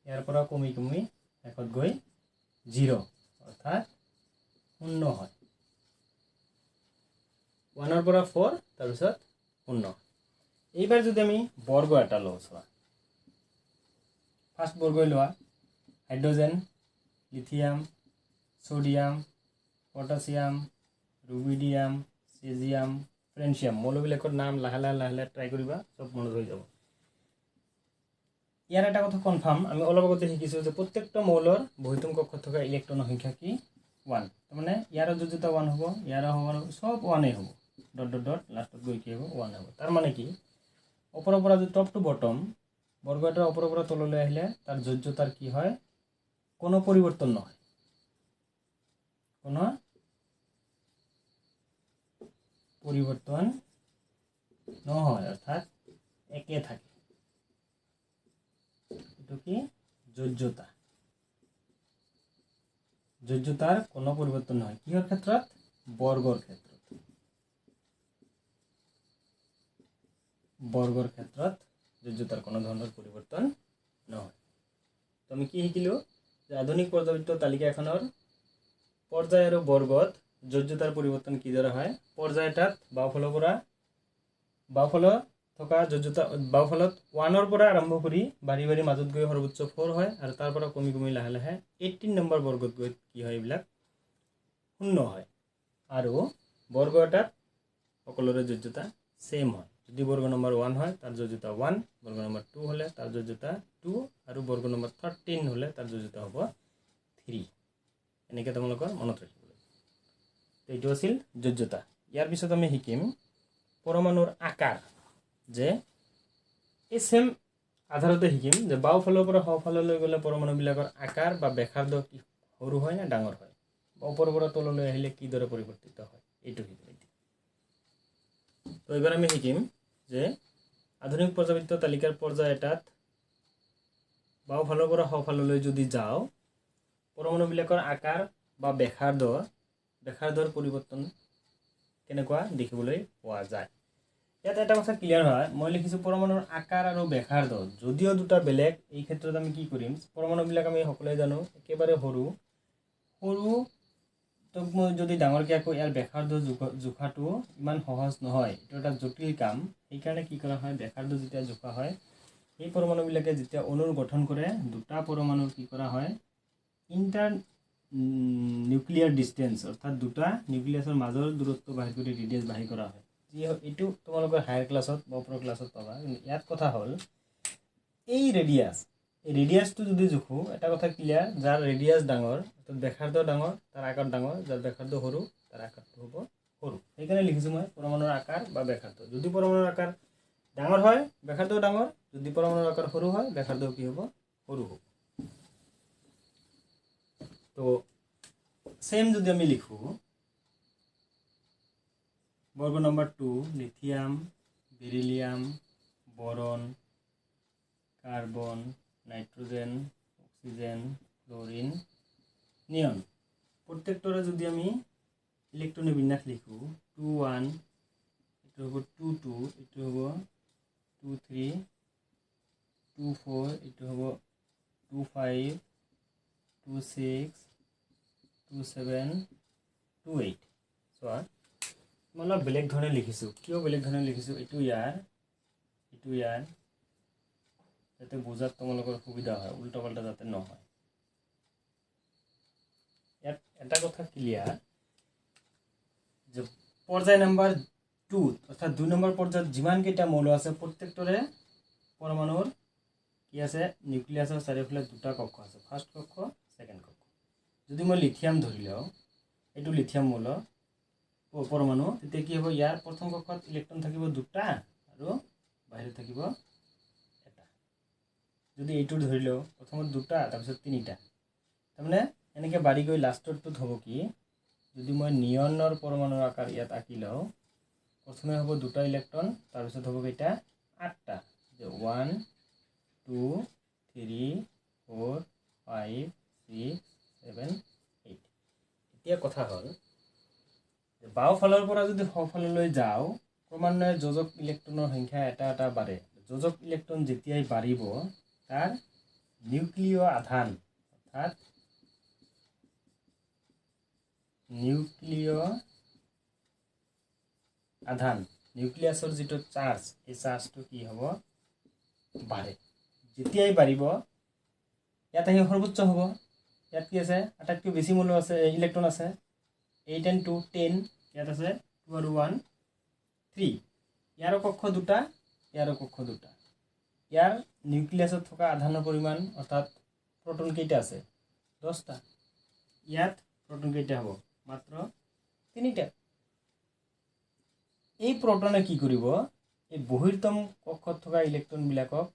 ইয়াৰ পৰা কমি কমি শেষত গৈ 0 অৰ্থাৎ 0 হয়। 1ৰ পৰা 4 তাৰপিছত 0। এইবাৰ যদি আমি বৰ্গ এটা লওঁ, চোৱা ফাৰ্ষ্ট বৰ্গই লোৱা hydrogen, lithium, sodium, potassium, rubidium, caesium, francium মৌলবিলাকৰ নাম লাহে লাহে ট্ৰাই কৰিবা, চব মনত হৈ যাব। ইয়াৰ এটা কথা কনফাৰ্ম, আমি অলপ আগতে শিকিছোঁ যে প্ৰত্যেকটা মৌলৰ বহিতম কক্ষত থকা ইলেক্ট্ৰনৰ সংখ্যা কি? 1। তাৰমানে ইয়াৰ যোগ্যতা 1 হ'ব, ইয়াৰ হ'ব, চব 1 হ'ব, ডট ডট ডট লাষ্টত গৈ কি হ'ব? 1 হ'ব। তাৰমানে কি ওপৰৰ পৰা যদি টপ টু বটম বৰ্গ এটাৰ ওপৰৰ পৰা তললৈ আহিলে তাৰ যোগ্যতাৰ কি হয়? কোনো পৰিৱৰ্তন নহয়, কোনো পৰিৱৰ্তন নহয়, অৰ্থাৎ একে থাকে। এইটো কি? যোগ্যতা। যোগ্যতাৰ কোনো পৰিৱৰ্তন নহয়। কিহৰ ক্ষেত্ৰত? বৰ্গৰ ক্ষেত্ৰত। বৰ্গৰ ক্ষেত্ৰত যোগ্যতাৰ কোনো ধৰণৰ পৰিৱৰ্তন নহয়। তো আমি কি শিকিলোঁ যে আধুনিক পৰ্যায়বৃত্ত তালিকা এখনৰ পৰ্যায় আৰু বৰ্গত যোগ্যতাৰ পৰিৱৰ্তন কিদৰে হয়? পৰ্যায় এটাত বাওঁফালত থকা যোগ্যতা বাওঁফালত 1ৰ পৰা আৰম্ভ কৰি বাঢ়ি বাঢ়ি মাজত গৈ সৰ্বোচ্চ 4 হয় আৰু তাৰ পৰা কমি কমি লাহে লাহে 18 নম্বৰ বৰ্গত গৈ কি হয়? এইবিলাক 0 হয়। আৰু বৰ্গ এটাত সকলোৰে যোগ্যতা সেম হয়। যদি বৰ্গ নম্বৰ 1 হয় তাৰ যোগ্যতা 1, বৰ্গ নম্বৰ 2 হ'লে তাৰ যোগ্যতা 2 আৰু বৰ্গ নম্বৰ 13 হ'লে তাৰ যোগ্যতা হ'ব 3। এনেকৈ তোমালোকৰ মনত ৰাখিব লাগিব। এইটো আছিল যোগ্যতা। ইয়াৰ পিছত আমি শিকিম পৰমাণুৰ আকাৰ। যে এই সেম আধাৰতে শিকিম যে বাওঁফালৰ পৰা সোঁফাললৈ গ'লে পৰমাণুবিলাকৰ আকাৰ বা ব্যাসাৰ্ধ কি সৰু হয় নে ডাঙৰ হয়, বা ওপৰৰ পৰা তললৈ আহিলে কিদৰে পৰিৱৰ্তিত হয়, এইটো শিকিম। তো এইবাৰ আমি শিকিম যে আধুনিক পৰ্যায়বৃত্ত তালিকাৰ পৰ্যায় এটাত বাওঁফালৰ পৰা সোঁফাললৈ যদি যাওঁ পৰমাণুবিলাকৰ আকাৰ বা ব্যাসাৰ্ধৰ পৰিৱৰ্তন কেনেকুৱা দেখিবলৈ পোৱা যায়। ইয়াত এটা কথা ক্লিয়াৰ হয়, মই লিখিছোঁ পৰমাণুৰ আকাৰ আৰু ব্যাসাৰ্ধ যদিও দুটা বেলেগ, এই ক্ষেত্ৰত আমি কি কৰিম? পৰমাণুবিলাক আমি সকলোৱে জানো একেবাৰে সৰু তোক মই যদি ডাঙৰকৈ আকৌ ইয়াৰ ব্যাসাৰ্ধ জোখাটো ইমান সহজ নহয়, এইটো এটা জটিল কাম। সেইকাৰণে কি কৰা হয়? ব্যাসাৰ্ধ যেতিয়া জোখা হয় এই পৰমাণুবিলাকে যেতিয়া অণুৰ গঠন কৰে, দুটা পৰমাণুৰ কি কৰা হয়? নিউক্লিয়াৰ ডিষ্টেঞ্চ অৰ্থাৎ দুটা নিউক্লিয়াছৰ মাজৰ দূৰত্ব বাহিৰ কৰি ৰেডিয়াছ বাহিৰ কৰা হয়। যি এইটো তোমালোকৰ হায়াৰ ক্লাছত বা ওপৰৰ ক্লাছত পাবা। কিন্তু ইয়াত কথা হ'ল এই ৰেডিয়াছটো যদি জোখোঁ, এটা কথা ক্লিয়াৰ, যাৰ ৰেডিয়াছ ডাঙৰ অৰ্থাৎ ব্যাসাৰ্ধ ডাঙৰ তাৰ আকাৰ ডাঙৰ, যাৰ ব্যাসাৰ্ধ সৰু তাৰ আকাৰটো হ'ব সৰু। সেইকাৰণে লিখিছোঁ মই পৰমাণুৰ আকাৰ বা ব্যাসাৰ্ধ। যদি পৰমাণুৰ আকাৰ ডাঙৰ হয় ব্যাসাৰ্ধও ডাঙৰ, যদি পৰমাণুৰ আকাৰ সৰু হয় ব্যাসাৰ্ধ কি হ'ব? সৰু হ'ব। তো সেম যদি আমি লিখো বর্গ number 2 lithium, beryllium, boron, carbon, nitrogen, oxygen, chlorine, neon প্রত্যেকটারে যদি আমি ইলেকট্রনের বিন্যাস লিখো 2 1 এটা হবো 2 2 এটা হবো 2 3 2 4 এটা হবো 2 5 2 6 2 7 2 8 সো মই অলপ বেলেগ ধৰণে লিখিছোঁ। কিয় বেলেগ ধৰণে লিখিছোঁ? এইটো ইয়াৰ যাতে বুজাত তোমালোকৰ সুবিধা হয়, উল্টা পাল্টা যাতে নহয়। ইয়াত এটা কথা ক্লিয়াৰ যে পৰ্যায় নম্বৰ 2 অৰ্থাৎ 2 নম্বৰ পৰ্যায়ত যিমানকেইটা মৌল আছে প্ৰত্যেকটোৰে পৰমাণুৰ কি আছে? নিউক্লিয়াছৰ চাৰিওফালে দুটা কক্ষ আছে, ফাৰ্ষ্ট কক্ষ সেকেন্ড কক্ষ। যদি মই লিথিয়াম ধৰি লওঁ, এইটো লিথিয়াম মৌল পৰমাণু, তেতিয়া কি হ'ব? ইয়াৰ প্ৰথম কক্ষত ইলেক্ট্ৰন থাকিব দুটা আৰু বাহিৰত থাকিব এটা। যদি এইটো ধৰি লওঁ প্ৰথমত দুটা তাৰপিছত তিনিটা, তাৰমানে এনেকৈ বাঢ়ি গৈ লাষ্টৰটোত হ'ব কি? যদি মই নিয়নৰ পৰমাণুৰ আকাৰ ইয়াত আঁকি লওঁ, প্ৰথমে হ'ব দুটা ইলেক্ট্ৰন, তাৰপিছত হ'ব কেইটা? আঠটা। 1 2 3 4 5 6 7 8। এতিয়া কথা হ'ল বাওঁফালৰ পৰা যদি সোঁফাললৈ যাওঁ ক্ৰমান্বয়ে যোজক ইলেক্ট্ৰনৰ সংখ্যা এটা এটা বাঢ়ে। যোজক ইলেক্ট্ৰন যেতিয়াই বাঢ়িব তাৰ নিউক্লিয় আধান অৰ্থাৎ নিউক্লিয়াছৰ যিটো চাৰ্জ, এই চাৰ্জটো কি হ'ব? বাঢ়ে। যেতিয়াই বাঢ়িব ইয়াত আহি সৰ্বোচ্চ হ'ব। ইয়াত কি আছে? আটাইতকৈ বেছি মৌল আছে, ইলেক্ট্ৰন আছে 8 and 2 10, ইয়াত আছে 2 আৰু 1 3। ইয়াৰো কক্ষ দুটা, ইয়াৰো কক্ষ দুটা। ইয়াৰ নিউক্লিয়াছত থকা আধানৰ পৰিমাণ অৰ্থাৎ প্ৰটন কেইটা আছে? 10টা। ইয়াত প্ৰটন কেইটা হ'ব? মাত্ৰ 3টা। এই প্ৰটনে কি কৰিব? এই বহিৰ্তম কক্ষত থকা ইলেক্ট্ৰনবিলাকক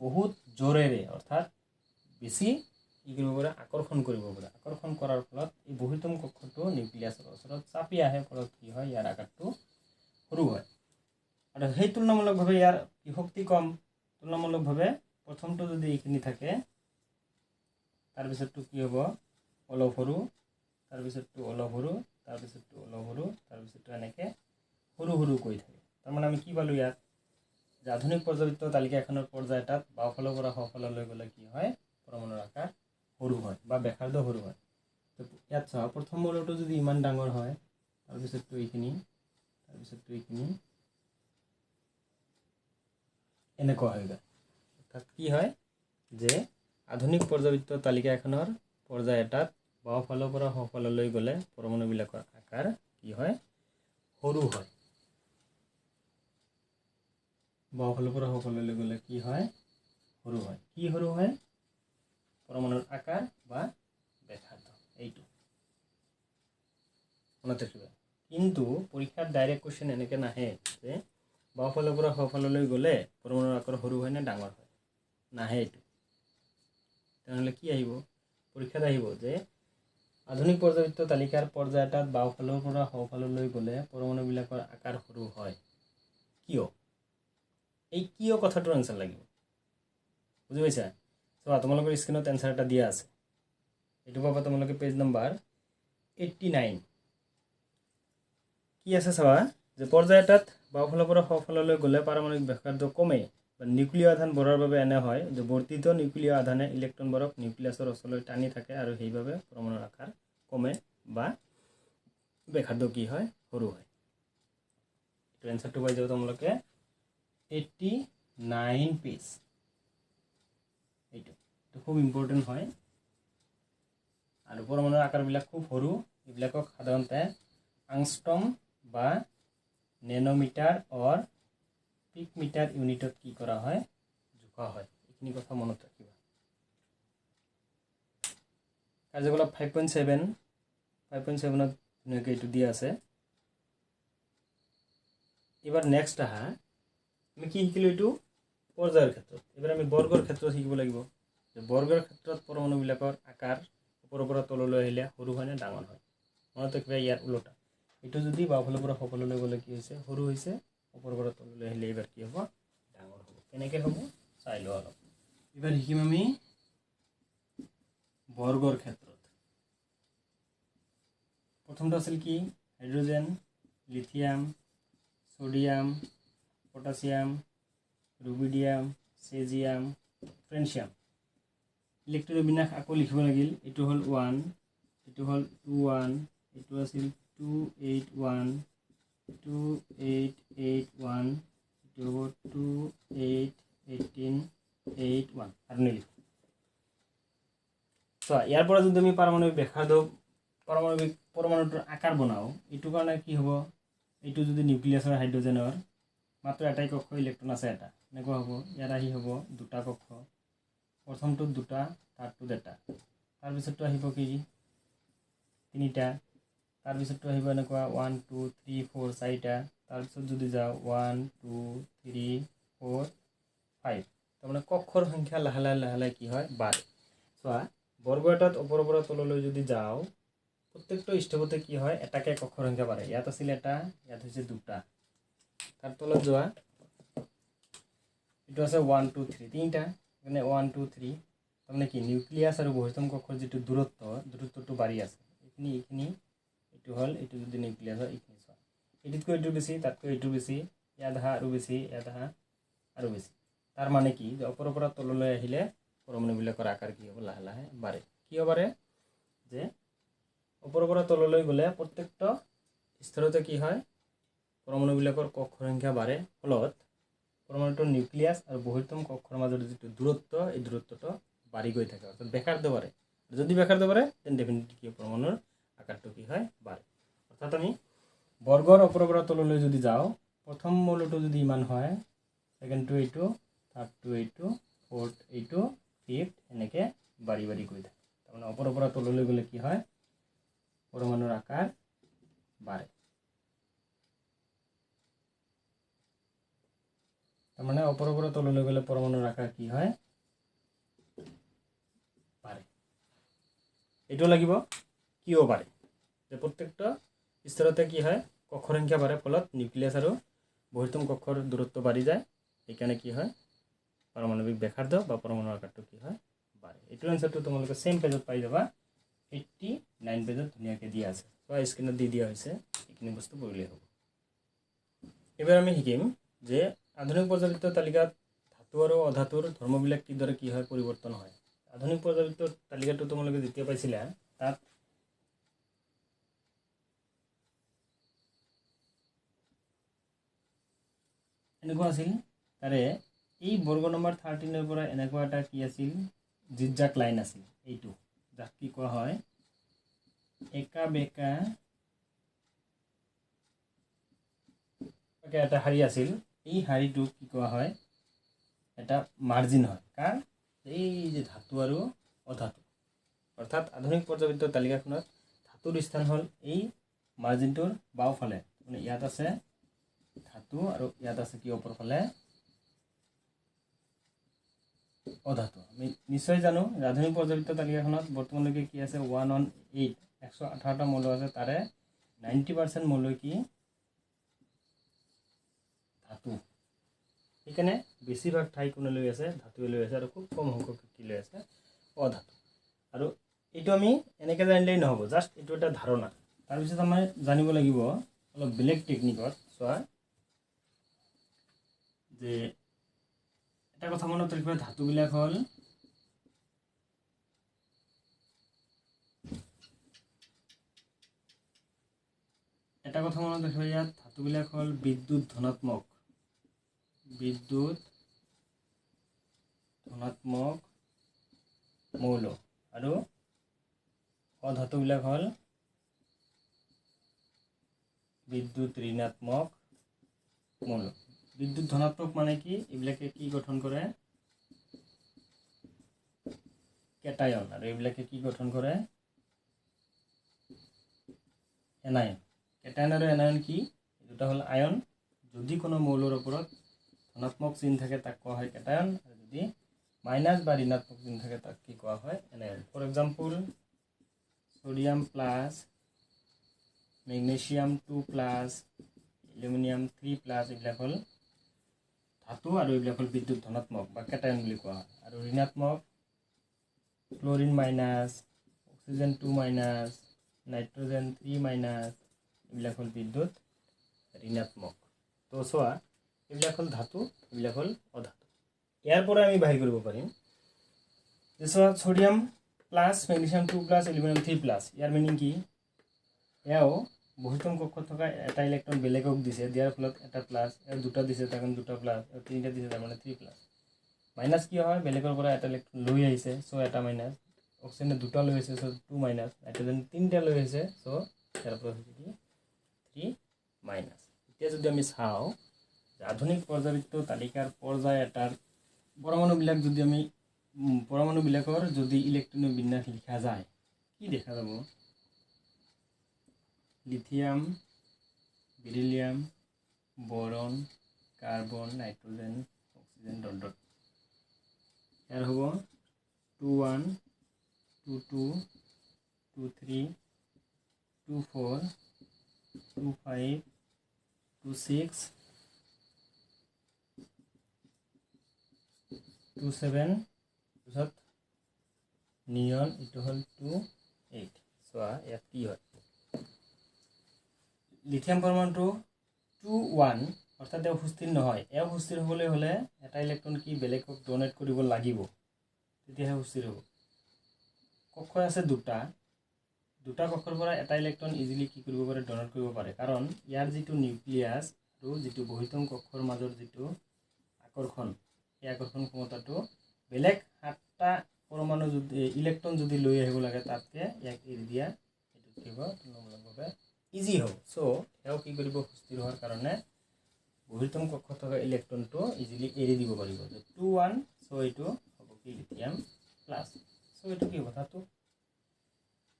বহুত জোৰেৰে অৰ্থাৎ বেছি কি কৰিব পাৰে? আকৰ্ষণ কৰিব পাৰে। আকৰ্ষণ কৰাৰ ফলত এই বহিৰ্তম কক্ষটো নিউক্লিয়াছৰ ওচৰত চাপি আহে, ফলত কি হয়? ইয়াৰ আকাৰটো সৰু হয়। আৰু সেই তুলনামূলকভাৱে ইয়াৰ শক্তি কম। তুলনামূলকভাৱে প্ৰথমটো যদি এইখিনি থাকে, তাৰপিছতটো কি হ'ব? অলপ সৰু, তাৰপিছতটো অলপ সৰু, তাৰপিছতটো অলপ সৰু, তাৰপিছতটো এনেকৈ সৰু সৰু কৈ থাকে। তাৰমানে আমি কি পালোঁ ইয়াত? যে আধুনিক পৰ্যায়বৃত্ত তালিকা এখনৰ পৰ্যায় এটাত বাওঁফালৰ পৰা সোঁফাললৈ গ'লে কি হয়? পৰমাণুৰ আকাৰ সৰু হয় বা ব্যাসাৰ্ধ সৰু হয়। তো ইয়াত চাওঁ, প্ৰথম মৌলটো যদি ইমান ডাঙৰ হয়, তাৰপিছতটো এইখিনি, তাৰপিছতটো এইখিনি এনেকুৱা হৈ যায়। অৰ্থাৎ কি হয়? যে আধুনিক পৰ্যায়বৃত্ত তালিকা এখনৰ পৰ্যায় এটাত বাওঁফালৰ পৰা সোঁফাললৈ গ'লে পৰমাণুবিলাকৰ আকাৰ কি হয়? সৰু হয়। বাওঁফালৰ পৰা সোঁফাললৈ গ'লে কি হয়? সৰু হয়। কি সৰু হয়? পৰমাণুৰ আকাৰ বা ব্যাসাৰ্ধ। এইটো মনত ৰাখিবা। কিন্তু পৰীক্ষাত ডাইৰেক্ট কুৱেশ্যন এনেকৈ নাহে যে বাওঁফালৰ পৰা সোঁফাললৈ গ'লে পৰমাণুৰ আকাৰ সৰু হয় নে ডাঙৰ হয়? নাহে এইটো। তেনেহ'লে কি আহিব? পৰীক্ষাত আহিব যে আধুনিক পৰ্যায়বৃত্ত তালিকাৰ পৰ্যায় এটাত বাওঁফালৰ পৰা সোঁফাললৈ গ'লে পৰমাণুবিলাকৰ আকাৰ সৰু হয়। কিয়? এই কিয় কথাটোৰ এনচাৰ লাগিব। বুজি পাইছা? চোৱা, তোমালোকৰ স্ক্ৰীনত এনচাৰ এটা দিয়া আছে। এইটো পাবা তোমালোকে পেজ নম্বৰ 89। কি আছে চাবা, যে পৰ্যায় এটাত বাওঁফালৰ পৰা সোঁফাললৈ গ'লে পাৰমাণবিক ব্যাসাৰ্ধ কমে বা নিউক্লিয় আধান বঢ়াৰ বাবে এনে হয় যে বৰ্ধিত নিউক্লিয় আধানে ইলেক্ট্ৰনবোৰক নিউক্লিয়াছৰ ওচৰলৈ টানি থাকে আৰু সেইবাবে পৰমাণুৰ আকাৰ কমে বা ব্যাসাৰ্ধ কি হয়? সৰু হয়। এইটো এনচাৰটো পাই যাব তোমালোকে 89 পেজ। এইটো খুব ইম্পৰ্টেণ্ট হয় আৰু পৰমাণুৰ আকাৰবিলাক খুব সৰু এইবিলাকক সাধাৰণতে আংষ্ট্ৰম বা নেনোমিটাৰ অৰ পিক মিটাৰ ইউনিটত কি কৰা হয় জোখা হয় এইখিনি কথা মনত ৰাখিবা কাৰ্যকলাপ 5.7 5.7ত ধুনীয়াকৈ এইটো দিয়া আছে এবাৰ নেক্সট আহা আমি কি শিকিলো এইটো পৰ্যায়ৰ ক্ষেত্ৰত এবাৰ আমি বৰ্গৰ ক্ষেত্ৰত শিকিব লাগিব যে বৰ্গৰ ক্ষেত্ৰত পৰমাণুবিলাকৰ আকাৰ ওপৰৰ পৰা তললৈ আহিলে সৰু হয় নে ডাঙৰ হয় মনত ৰাখিবা ইয়াৰ উল্টা এইটো যদি বাওঁফালৰ পৰা সকললৈ গ'লে কি হৈছে সৰু হৈছে ওপৰৰ পৰা তললৈ আহিলে এবাৰ কি হ'ব ডাঙৰ হ'ব কেনেকৈ হ'ব চাই লোৱা অলপ এবাৰ শিকিম আমি বৰ্গৰ ক্ষেত্ৰত প্ৰথমটো আছিল কি hydrogen lithium sodium potassium rubidium caesium francium ইলেক্ট্ৰনৰ বিন্যাস আকৌ লিখিব লাগিল এইটো হ'ল 1 এইটো হ'ল 21 এইটো আছিল 281 2881 এইটো হ'ব 2818 81 আৰু নিলিখো চোৱা ইয়াৰ পৰা যদি আমি পাৰমাণৱিক ব্যাসাৰ্ধ পৰমাণুটোৰ আকাৰ বনাওঁ এইটো কাৰণে কি হ'ব এইটো যদি নিউক্লিয়াছৰ হাইড্ৰোজেনৰ মাত্ৰ এটাই কক্ষ ইলেক্ট্ৰন আছে এটা এনেকুৱা হ'ব ইয়াত আহি হ'ব দুটা কক্ষ প্ৰথমটোত দুটা তাৰটোত এটা তাৰপিছতটো আহিব কি তিনিটা তাৰপিছতটো আহিব এনেকুৱা 1 2 3 4 চাৰিটা তাৰপিছত যদি যাওঁ 1 2 3 4 5 তাৰমানে কক্ষৰ সংখ্যা লাহে লাহে কি হয় বাঢ়ে চোৱা বৰ্গ এটাত ওপৰৰ পৰা তললৈ যদি যাওঁ প্ৰত্যেকটো ষ্টেপতে কি হয় এটাকে কক্ষৰ সংখ্যা বাঢ়ে ইয়াত আছিল এটা ইয়াত হৈছে দুটা তাৰ তলত যোৱা এইটো আছে 1 2 3 তিনিটা মানে 1 2 3 তাৰমানে কি নিউক্লিয়াছ আৰু বহিস্তম কক্ষৰ যিটো দূৰত্বটো বাঢ়ি আছে এইখিনি এইটো হ'ল এইটো যদি নিউক্লিয়াছ হয় এইখিনি চোৱা এইটোতকৈ এইটো বেছি তাতকৈ এইটো বেছি ইয়াত আহা আৰু বেছি ইয়াত আহা আৰু বেছি তাৰ মানে কি যে ওপৰৰ পৰা তললৈ আহিলে পৰমাণুবিলাকৰ আকাৰ কি হ'ব লাহে লাহে বাঢ়ে কিয় বাঢ়ে যে ওপৰৰ পৰা তললৈ গ'লে প্ৰত্যেকটো স্তৰতে কি হয় পৰমাণুবিলাকৰ কক্ষৰ সংখ্যা বাঢ়ে ফলত পৰমাণুটোৰ নিউক্লিয়াছ আৰু বহিস্তম কক্ষৰ মাজৰ যিটো দূৰত্ব এই দূৰত্বটো বাঢ়ি গৈ থাকে অৰ্থাৎ ব্যাসাৰ্ধ বাঢ়ে যদি ব্যাসাৰ্ধ বাঢ়ে তেন ডেফিনেটলি কি পৰমাণুৰ আকাৰটো কি হয় বাঢ়ে অৰ্থাৎ আমি বৰ্গৰ ওপৰৰ পৰা তললৈ যদি যাওঁ প্ৰথম মৌলটো যদি ইমান হয় ছেকেণ্ডটো এইটো থাৰ্ডটো এইটো ফ'ৰ্থ এইটো ফিফথ এনেকৈ বাঢ়ি গৈ থাকে তাৰমানে ওপৰৰ পৰা তললৈ গ'লে কি হয় পৰমাণুৰ আকাৰ বাঢ়ে তাৰমানে ওপৰৰ পৰা তললৈ গ'লে পৰমাণুৰ আকাৰ কি হয় বাঢ়ে এইটো লাগিব কিয় বাঢ়ে যে প্ৰত্যেকটা স্তৰতে কি হয় কক্ষৰ সংখ্যা বাঢ়ে ফলত নিউক্লিয়াছ আৰু বহিস্তম কক্ষৰ দূৰত্ব বাঢ়ি যায় সেইকাৰণে কি হয় পাৰমাণৱিক ব্যাসাৰ্ধ বা পৰমাণুৰ আকাৰটো কি হয় বাঢ়ে এইটোৰ এনচাৰটো তোমালোকে চেম পেজত পাই যাবা 89 পেজত ধুনীয়াকৈ দিয়া আছে বা স্ক্ৰীনত দি দিয়া হৈছে এইখিনি বস্তু পঢ়িলেই হ'ব এবাৰ আমি শিকিম যে আধুনিক পৰ্যালোচিত তালিকাত ধাতু আৰু অধাতুৰ ধৰ্মবিলাক কিদৰে কি হয় পৰিৱৰ্তন হয় আধুনিক পৰ্যালোচিত তালিকাটো তোমালোকে যেতিয়া পাইছিলা তাত এনেকুৱা আছিল তাৰে এই বৰ্গ নম্বৰ 13 পৰা এনেকুৱা এটা কি আছিল জিগজাগ লাইন আছিল এইটো যাক কি কোৱা হয় একা বেকা এটা শাৰী আছিল এই শাৰীটোক কি কোৱা হয় এটা মাৰ্জিন হয় কাৰ এই যে ধাতু আৰু অধাতু অৰ্থাৎ আধুনিক পৰ্যালোচিত তালিকাখনত ধাতুৰ স্থান হ'ল এই মাৰ্জিনটোৰ বাওঁফালে মানে ইয়াত আছে ধাতু আৰু ইয়াত আছে কি ওপৰ ফালে অধাতু আমি নিশ্চয় জানো আধুনিক পৰ্যালোচিত তালিকাখনত বৰ্তমানলৈকে কি আছে 118 118টা মৌল আছে তাৰে 90% মৌল কি ধাতু সেইকাৰণে বেছিভাগ ঠাই কোনে লৈ আছে ধাতুৱে লৈ আছে আৰু খুব কম সংখ্যক কি লৈ আছে অধাতু আৰু এইটো আমি এনেকৈ জানিলেই নহ'ব জাষ্ট এইটো এটা ধাৰণা তাৰপিছত আমি জানিব লাগিব অলপ বেলেগ টেকনিকত চোৱা যে এটা কথা মনত ৰাখিবা ধাতুবিলাক হ'ল এটা কথা মনত ৰাখিবা ইয়াত ধাতুবিলাক হ'ল বিদ্যুৎ ধনাত্মক মৌল আৰু অধাতুবিলাক হ'ল বিদ্যুৎ ঋণাত্মক মৌল। বিদ্যুৎ ধনাত্মক মানে কি? এইবিলাকে কি গঠন কৰে? কেটায়ন। আৰু এইবিলাকে কি গঠন কৰে? এনায়ন। কেটায়ন আৰু এনায়ন কি? দুটা হ'ল আয়ন। যদি কোনো মৌলৰ ওপৰত ধনাত্মক চিন থাকে তাক কোৱা হয় কেটায়ন, আৰু যদি মাইনাস বা ঋণাত্মক চিন থাকে তাক কি কোৱা হয়? Anion. For example, sodium plus, magnesium 2 plus, aluminium 3 plus, এইবিলাক হ'ল ধাতু, আৰু এইবিলাক হ'ল বিদ্যুৎ ধনাত্মক বা কেটায়ন বুলি কোৱা হয়। আৰু ঋণাত্মক chlorine minus, oxygen 2 minus, nitrogen 3 minus, এইবিলাক হ'ল বিদ্যুৎ ঋণাত্মক। তো চোৱা, এইবিলাক হ'ল ধাতু, এইবিলাক হ'ল অধাতু। ইয়াৰ পৰা আমি বাহিৰ কৰিব পাৰিম যে চোৱা, sodium plus, magnesium 2 plus, aluminium 3 plus, ইয়াৰ মিনিং কি? এও বহিতম কক্ষত থকা এটা ইলেক্ট্ৰন বেলেগক দিছে, দিয়াৰ ফলত এটা প্লাস, এও দুটা দিছে তাৰ কাৰণে দুটা প্লাস, এও তিনিটা দিছে তাৰ মানে 3 প্লাস। মাইনাস কি হয়? বেলেগৰ পৰা এটা ইলেক্ট্ৰন লৈ আহিছে, সো এটা মাইনাস। অক্সিজেনে দুটা লৈ আহিছে, সো 2 মাইনাস। নাইট্ৰোজেন তিনিটা লৈ আহিছে, সো ইয়াৰ পৰা হৈছে কি? 3 মাইনাস। এতিয়া যদি আমি চাওঁ, আধুনিক পৰ্যায়বৃত্ত তালিকাৰ পৰ্যায় এটাৰ পৰমাণুবিলাক যদি আমি পৰমাণুবিলাকৰ যদি ইলেক্ট্ৰনিক বিন্যাস লিখা যায়, কি দেখা যাব? Lithium, beryllium, boron, carbon, nitrogen, oxygen dot dot. ইয়ার হব 21, 22, 23, 24, 25, 26, 27, তাৰপিছত নিয়ন, এইটো হ'ল 28। চোৱা ইয়াত কি হয়? লিথিয়াম পৰমাণুটো 2, 1, অৰ্থাৎ এও সুস্থিৰ নহয়। এও সুস্থিৰ হ'বলৈ হ'লে এটা ইলেক্ট্ৰন কি বেলেগক ডনেট কৰিব লাগিব, তেতিয়াহে সুস্থিৰ হ'ব। কক্ষ আছে দুটা, দুটা কক্ষৰ পৰা এটা ইলেক্ট্ৰন ইজিলি কি কৰিব পাৰে? ডনেট কৰিব পাৰে, কাৰণ ইয়াৰ যিটো নিউক্লিয়াছ আৰু যিটো বহিতম কক্ষৰ মাজৰ যিটো আকৰ্ষণ, এই আকৰ্ষণ ক্ষমতাটো বেলেগ 7টা পৰমাণু যদি ইলেক্ট্ৰন যদি লৈ আহিব লাগে, তাতকে ইয়াক এৰি দিয়া এইটো কি হ'ব? তুলনামূলকভাৱে ইজি হ'ব। সো এও কি কৰিব? সুস্থিৰ হোৱাৰ কাৰণে বহিতম কক্ষত থকা ইলেক্ট্ৰনটো ইজিলি এৰি দিব পাৰিব। 2, 1, সো এইটো হ'ব কি? Lithium plus. সো এইটো কি হ'ব? ধাতু।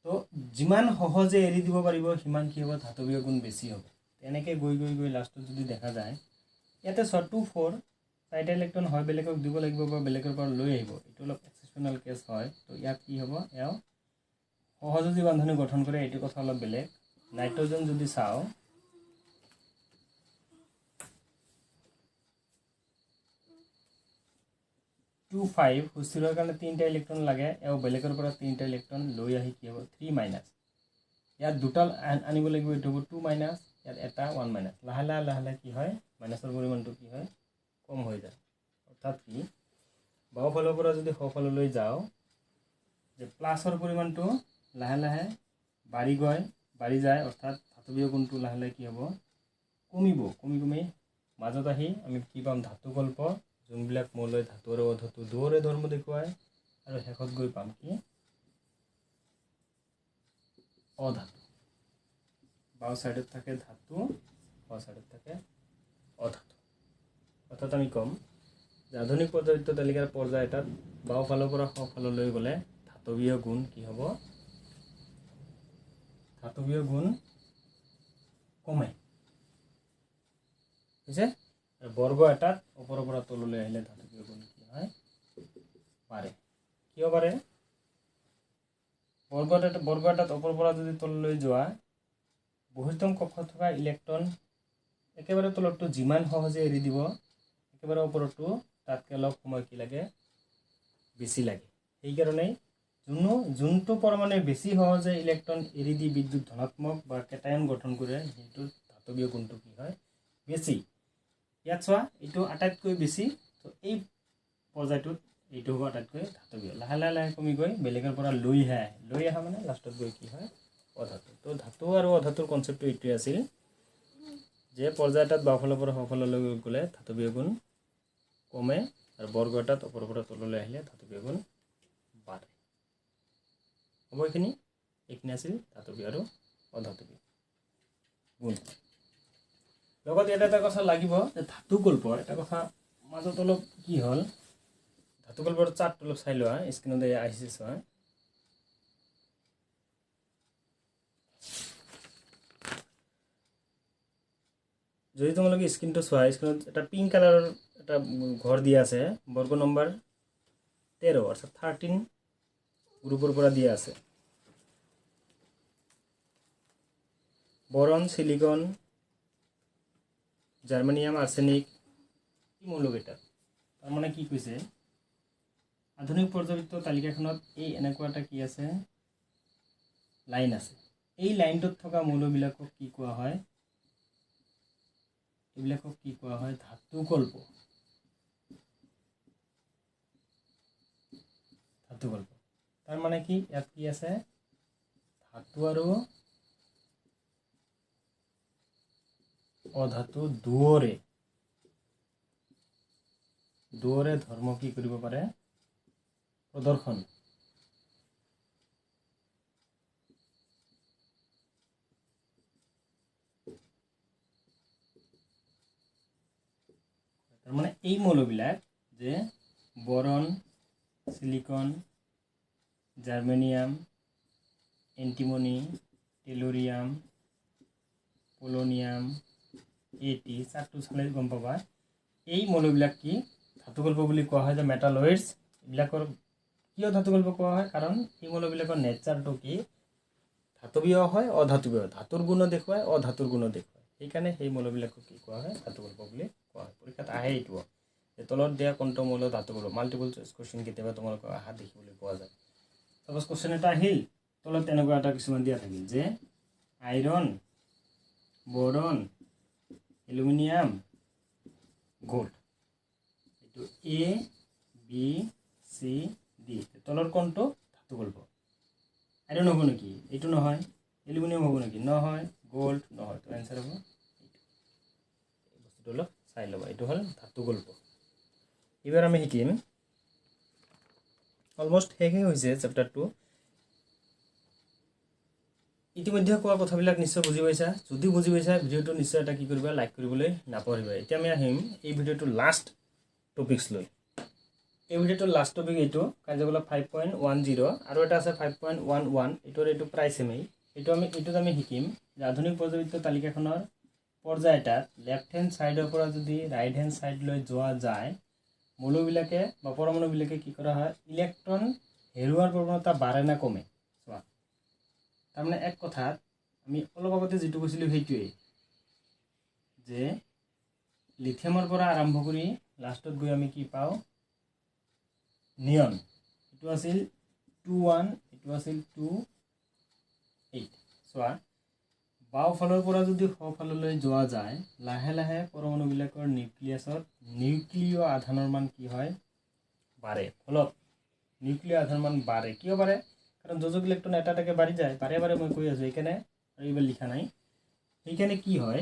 তো যিমান সহজে এৰি দিব পাৰিব, সিমান কি হ'ব? ধাতৱীয় গুণ বেছি হ'ব। এনেকৈ গৈ গৈ গৈ লাষ্টত যদি দেখা যায়, ইয়াতে 2, 4 চাৰিটা ইলেক্ট্ৰন হয় বেলেগক দিব লাগিব বা বেলেগৰ পৰা লৈ আহিব, এইটো অলপ এক্সেপশ্যনেল কেছ হয়। তো ইয়াত কি হ'ব? এও সহযোগী বান্ধনী গঠন কৰে, এইটো কথা অলপ বেলেগ। নাইট্ৰোজেন যদি চাওঁ, 2, 5 সুস্থিৰ হোৱাৰ কাৰণে 3টা ইলেক্ট্ৰন লাগে, এও বেলেগৰ পৰা 3টা ইলেক্ট্ৰন লৈ আহি কি হ'ব? 3 মাইনাস। ইয়াত দুটা আনিব লাগিব, এইটো হ'ব 2 মাইনাস, ইয়াত এটা 1 মাইনাস। লাহে লাহে কি হয়? মাইনাসৰ পৰিমাণটো কি হয়? কম হৈ যায়। অৰ্থাৎ কি? বাওঁফালৰ পৰা যদি সোঁফাললৈ যাওঁ, যে প্লাছৰ পৰিমাণটো লাহে লাহে বাঢ়ি যায়, অৰ্থাৎ ধাতৱীয় গুণটো লাহে লাহে কি হ'ব? কমিব। কমি মাজত আহি আমি কি পাম? ধাতুকল্প, যোনবিলাক মৌলই ধাতু আৰু অধাতু দুয়োৰে ধৰ্ম দেখুৱায়, আৰু শেষত গৈ পাম কি? অধাতু। বাওঁ সাইডত থাকে ধাতু, বাওঁ সাইডত থাকে অধাতু। অৰ্থাৎ আমি কম যে আধুনিক পৰ্যায়বৃত্ত তালিকাৰ পৰ্যায় এটাত বাওঁফালৰ পৰা সোঁফাললৈ গ'লে ধাতৱীয় গুণ কি হ'ব? ধাতৱীয় গুণ কমে। বুজিছে? বৰ্গ এটাত ওপৰৰ পৰা তললৈ আহিলে ধাতৱীয় গুণ কি হয়? বাঢ়ে। কিয় বাঢ়ে? বৰ্গ এটাত ওপৰৰ পৰা যদি তললৈ যোৱা, বহিতম কক্ষত থকা ইলেক্ট্ৰন একেবাৰে তলৰটো যিমান সহজে এৰি দিব, একেবাৰে ওপৰতো তাতকৈ অলপ সময় কি লাগে? বেছি লাগে। সেইকাৰণে যোনটো পৰমাণুৱে বেছি সহজে ইলেক্ট্ৰন এৰি দি বিদ্যুৎ ধনাত্মক বা কেটায়ন গঠন কৰে, সেইটো ধাতৱীয় গুণটো কি হয়? বেছি। ইয়াত চোৱা, এইটো আটাইতকৈ বেছি। তো এই পৰ্যায়টোত এইটো হ'ব আটাইতকৈ ধাতৱীয়। লাহে লাহে কমি গৈ বেলেগৰ পৰা লৈ অহা মানে লাষ্টত গৈ কি হয়? অধাতু। তো ধাতু আৰু অধাতুৰ কনচেপ্টটো এইটোৱে আছিল যে পৰ্যায় এটাত বাওঁফালৰ পৰা সোঁফাললৈ গ'লে ধাতৱীয় গুণ কমে, আৰু বৰ্গ এটাত ওপৰৰ পৰা তললৈ আহিলে ধাতৱীয় গুণ বাঢ়ে। হ'ব এইখিনি? এইখিনি আছিল ধাতৱীয় আৰু অধাতৱীয় গুণ। লগত এটা কথা লাগিব যে ধাতুকল্পৰ এটা কথা মাজত অলপ কি হ'ল, ধাতুকল্পৰ চাৰ্ট অলপ চাই লোৱা, স্ক্ৰীণত আহিছে চোৱা। যদি তোমালোকে স্ক্ৰীণটো চোৱা, স্ক্ৰীণত এটা পিংক কালাৰৰ এটা ঘৰ দিয়া আছে, বৰ্গ নম্বৰ 13 অৰ্থাৎ 13 গ্ৰুপৰ পৰা দিয়া আছে। বৰন, সিলিকন, জাৰ্মেনিয়াম, আৰ্ছেনিক এই মৌলকেইটা। তাৰমানে কি কৈছে, আধুনিক পৰ্যায়বৃত্ত তালিকাখনত এই এনেকুৱা এটা কি আছে, লাইন আছে। এই লাইনটোত থকা মৌলবিলাকক কি কোৱা হয়, এইবিলাকক কি কোৱা হয়, ধাতুকল্প। ধাতুকল্প তাৰ মানে কি, ইয়াত কি আছে, ধাতু আৰু অধাতু দুয়োৰে ধৰ্ম কি কৰিব পাৰে, প্ৰদৰ্শন। তাৰমানে এই মৌলবিলাক যে boron, silicon, germanium, antimony, tellurium, polonium, এটি চাৰটো চালে গম পাবা এই মৌলবিলাক কি ধাতুকল্প বুলি কোৱা হয়। যে মেটালয়েডছ এইবিলাকৰ কিয় ধাতুকল্প কোৱা হয়, কাৰণ এই মৌলবিলাকৰ নেচাৰটো কি, ধাতৱীয় হয়, অধাতৱীয়, ধাতুৰ গুণ দেখুৱায়, অধাতুৰ গুণ দেখুৱায়। সেইকাৰণে সেই মৌলবিলাকক কি কোৱা হয়, ধাতুকল্প বুলি কোৱা হয়। পৰীক্ষাত আহে এইটো যে তলত দিয়া কোনটো মৌল ধাতুকল্প, মাল্টিপল চইচ কোৱেশ্চন কেতিয়াবা তোমালোকৰ অহা দেখিবলৈ পোৱা যায়। সাপোজ কোৱেশ্চন এটা আহিল, তলত তেনেকুৱা এটা কিছুমান দিয়া থাকিল যে আইৰণ, বৰন, এলুমিনিয়াম, গোল্ড, এইটো এ বি সি ডি। তলৰ কোনটো ধাতুকল্প, আইৰণ হ'ব নেকি, এইটো নহয়। এলুমিনিয়াম হ'ব নেকি, নহয়। গোল্ড নহয়। তো এনসাৰ হ'ব এইটো। এই বস্তুটো অলপ চাই ল'বা, এইটো হ'ল ধাতুকল্প। এইবাৰ আমি শিকিম, অলমোষ্ট শেষে হৈছে চেপ্টাৰটো। ইতিমধ্যে কোৱা কথাবিলাক নিশ্চয় বুজি পাইছা। যদি বুজি পাইছা ভিডিঅ'টো নিশ্চয় এটা কি কৰিবা, লাইক কৰিবলৈ নাপাহৰিবা। এতিয়া আমি আহিম এই ভিডিঅ'টোৰ লাষ্ট টপিকছ লৈ। এই ভিডিঅ'টোৰ লাষ্ট টপিক এইটো কাৰ্যকলাপ 5.10 আৰু এটা আছে 5.11। এইটো প্ৰায় চেমেই। এইটোত আমি শিকিম যে আধুনিক পৰ্যায়বৃত্ত তালিকাখনৰ পৰ্যায় এটাত লেফ্ট হেণ্ড ছাইডৰ পৰা যদি ৰাইট হেণ্ড ছাইডলৈ যোৱা যায়, মৌলবিলাকে বা পৰমাণুবিলাকে কি কৰা হয়, ইলেক্ট্ৰন হেৰুৱাৰ প্ৰৱণতা বাঢ়ে না কমে। চোৱা, তাৰমানে এক কথাত আমি অলপ আগতে যিটো কৈছিলোঁ সেইটোৱেই, যে লিথিয়ামৰ পৰা আৰম্ভ কৰি লাষ্টত গৈ আমি কি পাওঁ, নিয়ন। এইটো আছিল 2,1, এইটো আছিল 2,8। চোৱা, বাওঁফালৰ পৰা যদি সোঁফাললৈ যোৱা যায়, লাহে লাহে পৰমাণুবিলাকৰ নিউক্লিয়াছত নিউক্লিয় আধানৰ মান কি হয়, বাঢ়ে। ফলত নিউক্লিয় আধানৰ মান বাঢ়ে। কিয় বাঢ়ে, কাৰণ যোজক ইলেক্ট্ৰন এটা এটাকে বাঢ়ি যায়। বাৰে বাৰে মই কৈ আছোঁ, সেইকাৰণে এইবাৰ লিখা নাই। সেইকাৰণে কি হয়,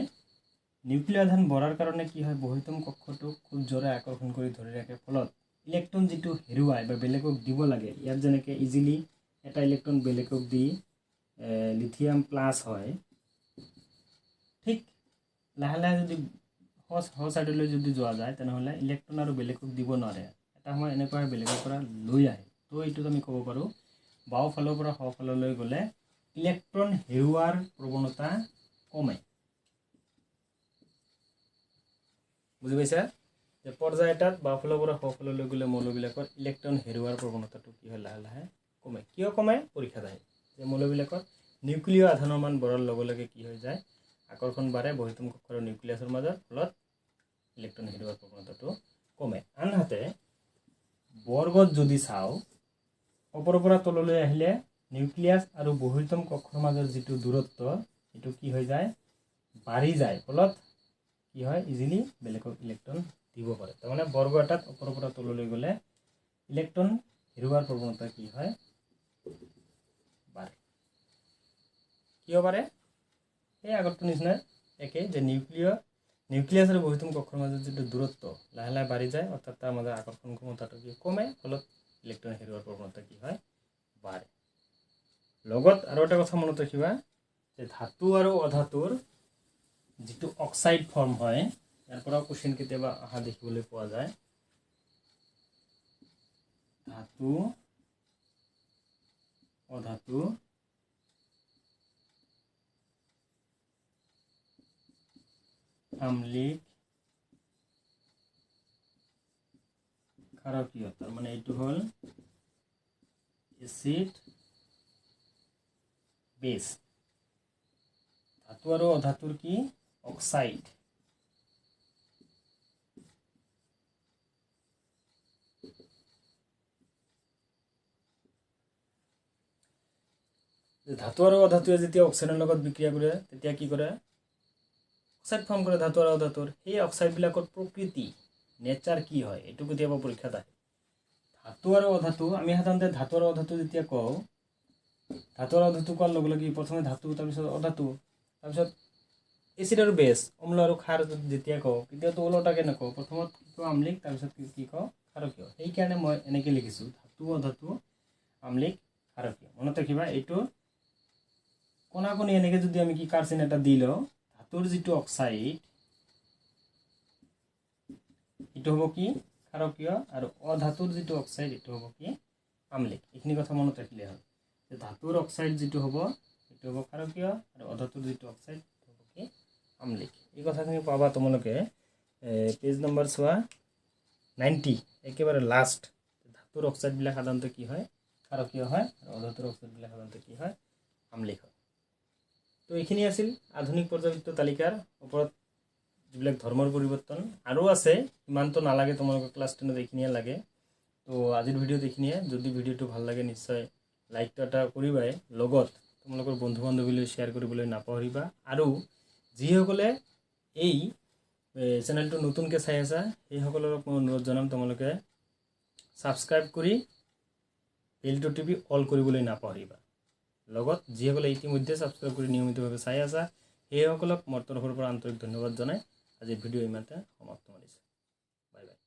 নিউক্লিয় আধান বঢ়াৰ কাৰণে কি হয়, বহিতম কক্ষটোক খুব জোৰে আকৰ্ষণ কৰি ধৰি ৰাখে। ফলত ইলেক্ট্ৰন যিটো হেৰুৱায় বা বেলেগক দিব লাগে, ইয়াত যেনেকৈ ইজিলি এটা ইলেক্ট্ৰন বেলেগক দি লিথিয়াম প্লাছ হয়, ঠিক লাহে লাহে যদি সহ ছাইডলৈ যদি যোৱা যায়, তেনেহ'লে ইলেক্ট্ৰন আৰু বেলেগক দিব নোৱাৰে। এটা সময় এনেকুৱা বেলেগৰ পৰা লৈ আহে। তো এইটোত আমি ক'ব পাৰোঁ, বাওঁফালৰ পৰা সোঁফাললৈ গ'লে ইলেক্ট্ৰন হেৰুৱাৰ প্ৰৱণতা কমে। বুজি পাইছা, যে পৰ্যায় এটাত বাওঁফালৰ পৰা সোঁফাললৈ গ'লে মৌলবিলাকৰ ইলেক্ট্ৰন হেৰুৱাৰ প্ৰৱণতাটো কি হয়, লাহে লাহে কমে। কিয় কমে, পৰীক্ষাত আহে যে মৌলবিলাকৰ নিউক্লিয় আধানৰ মান বঢ়াৰ লগে লগে কি হৈ যায়, আকৰ্ষণ বাঢ়ে বহিতম কক্ষ আৰু নিউক্লিয়াছৰ মাজত, ফলত ইলেক্ট্ৰন হেৰুৱাৰ প্ৰৱণতাটো কমে। আনহাতে বৰ্গত যদি চাওঁ, ওপৰৰ পৰা তললৈ আহিলে নিউক্লিয়াছ আৰু বহিতম কক্ষৰ মাজৰ যিটো দূৰত্ব, এইটো কি হৈ যায়, বাঢ়ি যায়। ফলত কি হয়, ইজিলি বেলেগক ইলেক্ট্ৰন দিব পাৰে। তাৰমানে বৰ্গ এটাত ওপৰৰ পৰা তললৈ গ'লে ইলেক্ট্ৰন হেৰুৱাৰ প্ৰৱণতা কি হয়, বাঢ়ে। কিয় বাঢ়ে, সেই আগৰটো নিচিনা একে, যে নিউক্লিয়াছ আৰু বহিতম কক্ষৰ মাজত যিটো দূৰত্ব লাহে লাহে বাঢ়ি যায়, অৰ্থাৎ তাৰ মাজৰ আকৰ্ষণ ক্ষমতাটো কি কমে, ফলত ইলেক্ট্ৰন হেৰুৱাৰ প্ৰৱণতা কি হয়, বাঢ়ে। লগত আৰু এটা কথা মনত ৰাখিবা যে ধাতু আৰু অধাতুৰ যিটো অক্সাইড ফৰ্ম হয় ইয়াৰ পৰা কোশ্চেন কেতিয়াবা অহা দেখিবলৈ পোৱা যায় ধাতু অধাতু আম্লিক ক্ষাৰকীয় তাৰ মানে এইটো হল এসিড বেস ধাতু আৰু অধাতুৰ কি অক্সাইড ধাতু আৰু অধাতুৱে যেতিয়া অক্সিজেনৰ লগত বিক্ৰিয়া কৰে তেতিয়া কি কৰে অক্সাইড ফৰ্ম কৰে ধাতু আৰু অধাতুৰ এই অক্সাইড বিলাকৰ প্ৰকৃতি নেচাৰ কি হয় এটো কেতিয়াবা পৰীক্ষাত আহে ধাতু আৰু অধাতু আমি সাধাৰণতে ধাতু আৰু অধাতু যেতিয়া কওঁ ধাতু আৰু অধাতু কোৱাৰ লগে লগে প্ৰথমে ধাতু তাৰ পিছত অধাতু তাৰ পিছত এসিড আৰু বেস অম্ল আৰু ক্ষাৰ যেতিয়া কওঁ তেতিয়াতো ওলোটাকে নকওঁ প্ৰথমত কি আম্লিক তাৰ পিছত কি কওঁ ক্ষাৰকীয় এই কাৰণে মই এনেকৈ লিখিছো ধাতু অধাতু আম্লিক ক্ষাৰকীয় মনত ৰাখিবা এইটো কোনাকুনি এনেকৈ যদি আমি কি কাৰ্চিন এটা দি লওঁ ধাতুৰ যিটো অক্সাইড এটো হ'ব কি ক্ষাৰকীয় আৰু অধাতুৰ যিটো অক্সাইড এটো হ'ব কি আম্লিক এইখিনি কথা মনত ৰাখিলে হ'ল যে ধাতুৰ অক্সাইড যিটো হ'ব এটো হ'ব ক্ষাৰকীয় আৰু অধাতুৰ যিটো অক্সাইড হ'ব কি আম্লিক এই কথাখিনি পাবা তোমালোকে পেজ নম্বৰ চোৱা 90 একেবাৰে লাষ্ট ধাতুৰ অক্সাইড বিলাক সাধাৰণতে কি হয় ক্ষাৰকীয় হয় আৰু অধাতুৰ অক্সাইড বিলাক সাধাৰণতে কি হয় আম্লিক হয় তো এইখিনি আছিল আধুনিক পৰ্যায়বৃত্ত তালিকাৰ ওপৰত যিবিলাক ধৰ্মৰ পৰিৱৰ্তন আৰু আছে ইমানটো নালাগে তোমালোকৰ ক্লাছ 10 এইখিনিয়ে লাগে তো আজিৰ ভিডিঅ'ত এইখিনিয়ে যদি ভিডিঅ'টো ভাল লাগে নিশ্চয় লাইকটো এটা কৰিবাই লগত তোমালোকৰ বন্ধু বান্ধৱীলৈ শ্বেয়াৰ কৰিবলৈ নাপাহৰিবা আৰু যিসকলে এই চেনেলটো নতুনকৈ চাই আছা সেইসকলক মই অনুৰোধ জনাম তোমালোকে সাবস্ক্ৰাইব কৰি বেলটো টিপি অল কৰিবলৈ নাপাহৰিবা লগত যিসকলে ইতিমধ্যে সাবস্ক্ৰাইব কৰি নিয়মিতভাৱে চাই আছা সেইসকলক মোৰ তৰফৰ পৰা আন্তৰিক ধন্যবাদ জনাই আজিৰ ভিডিঅ' ইমানতে সমাপ্ত কৰিছোঁ বাই বাই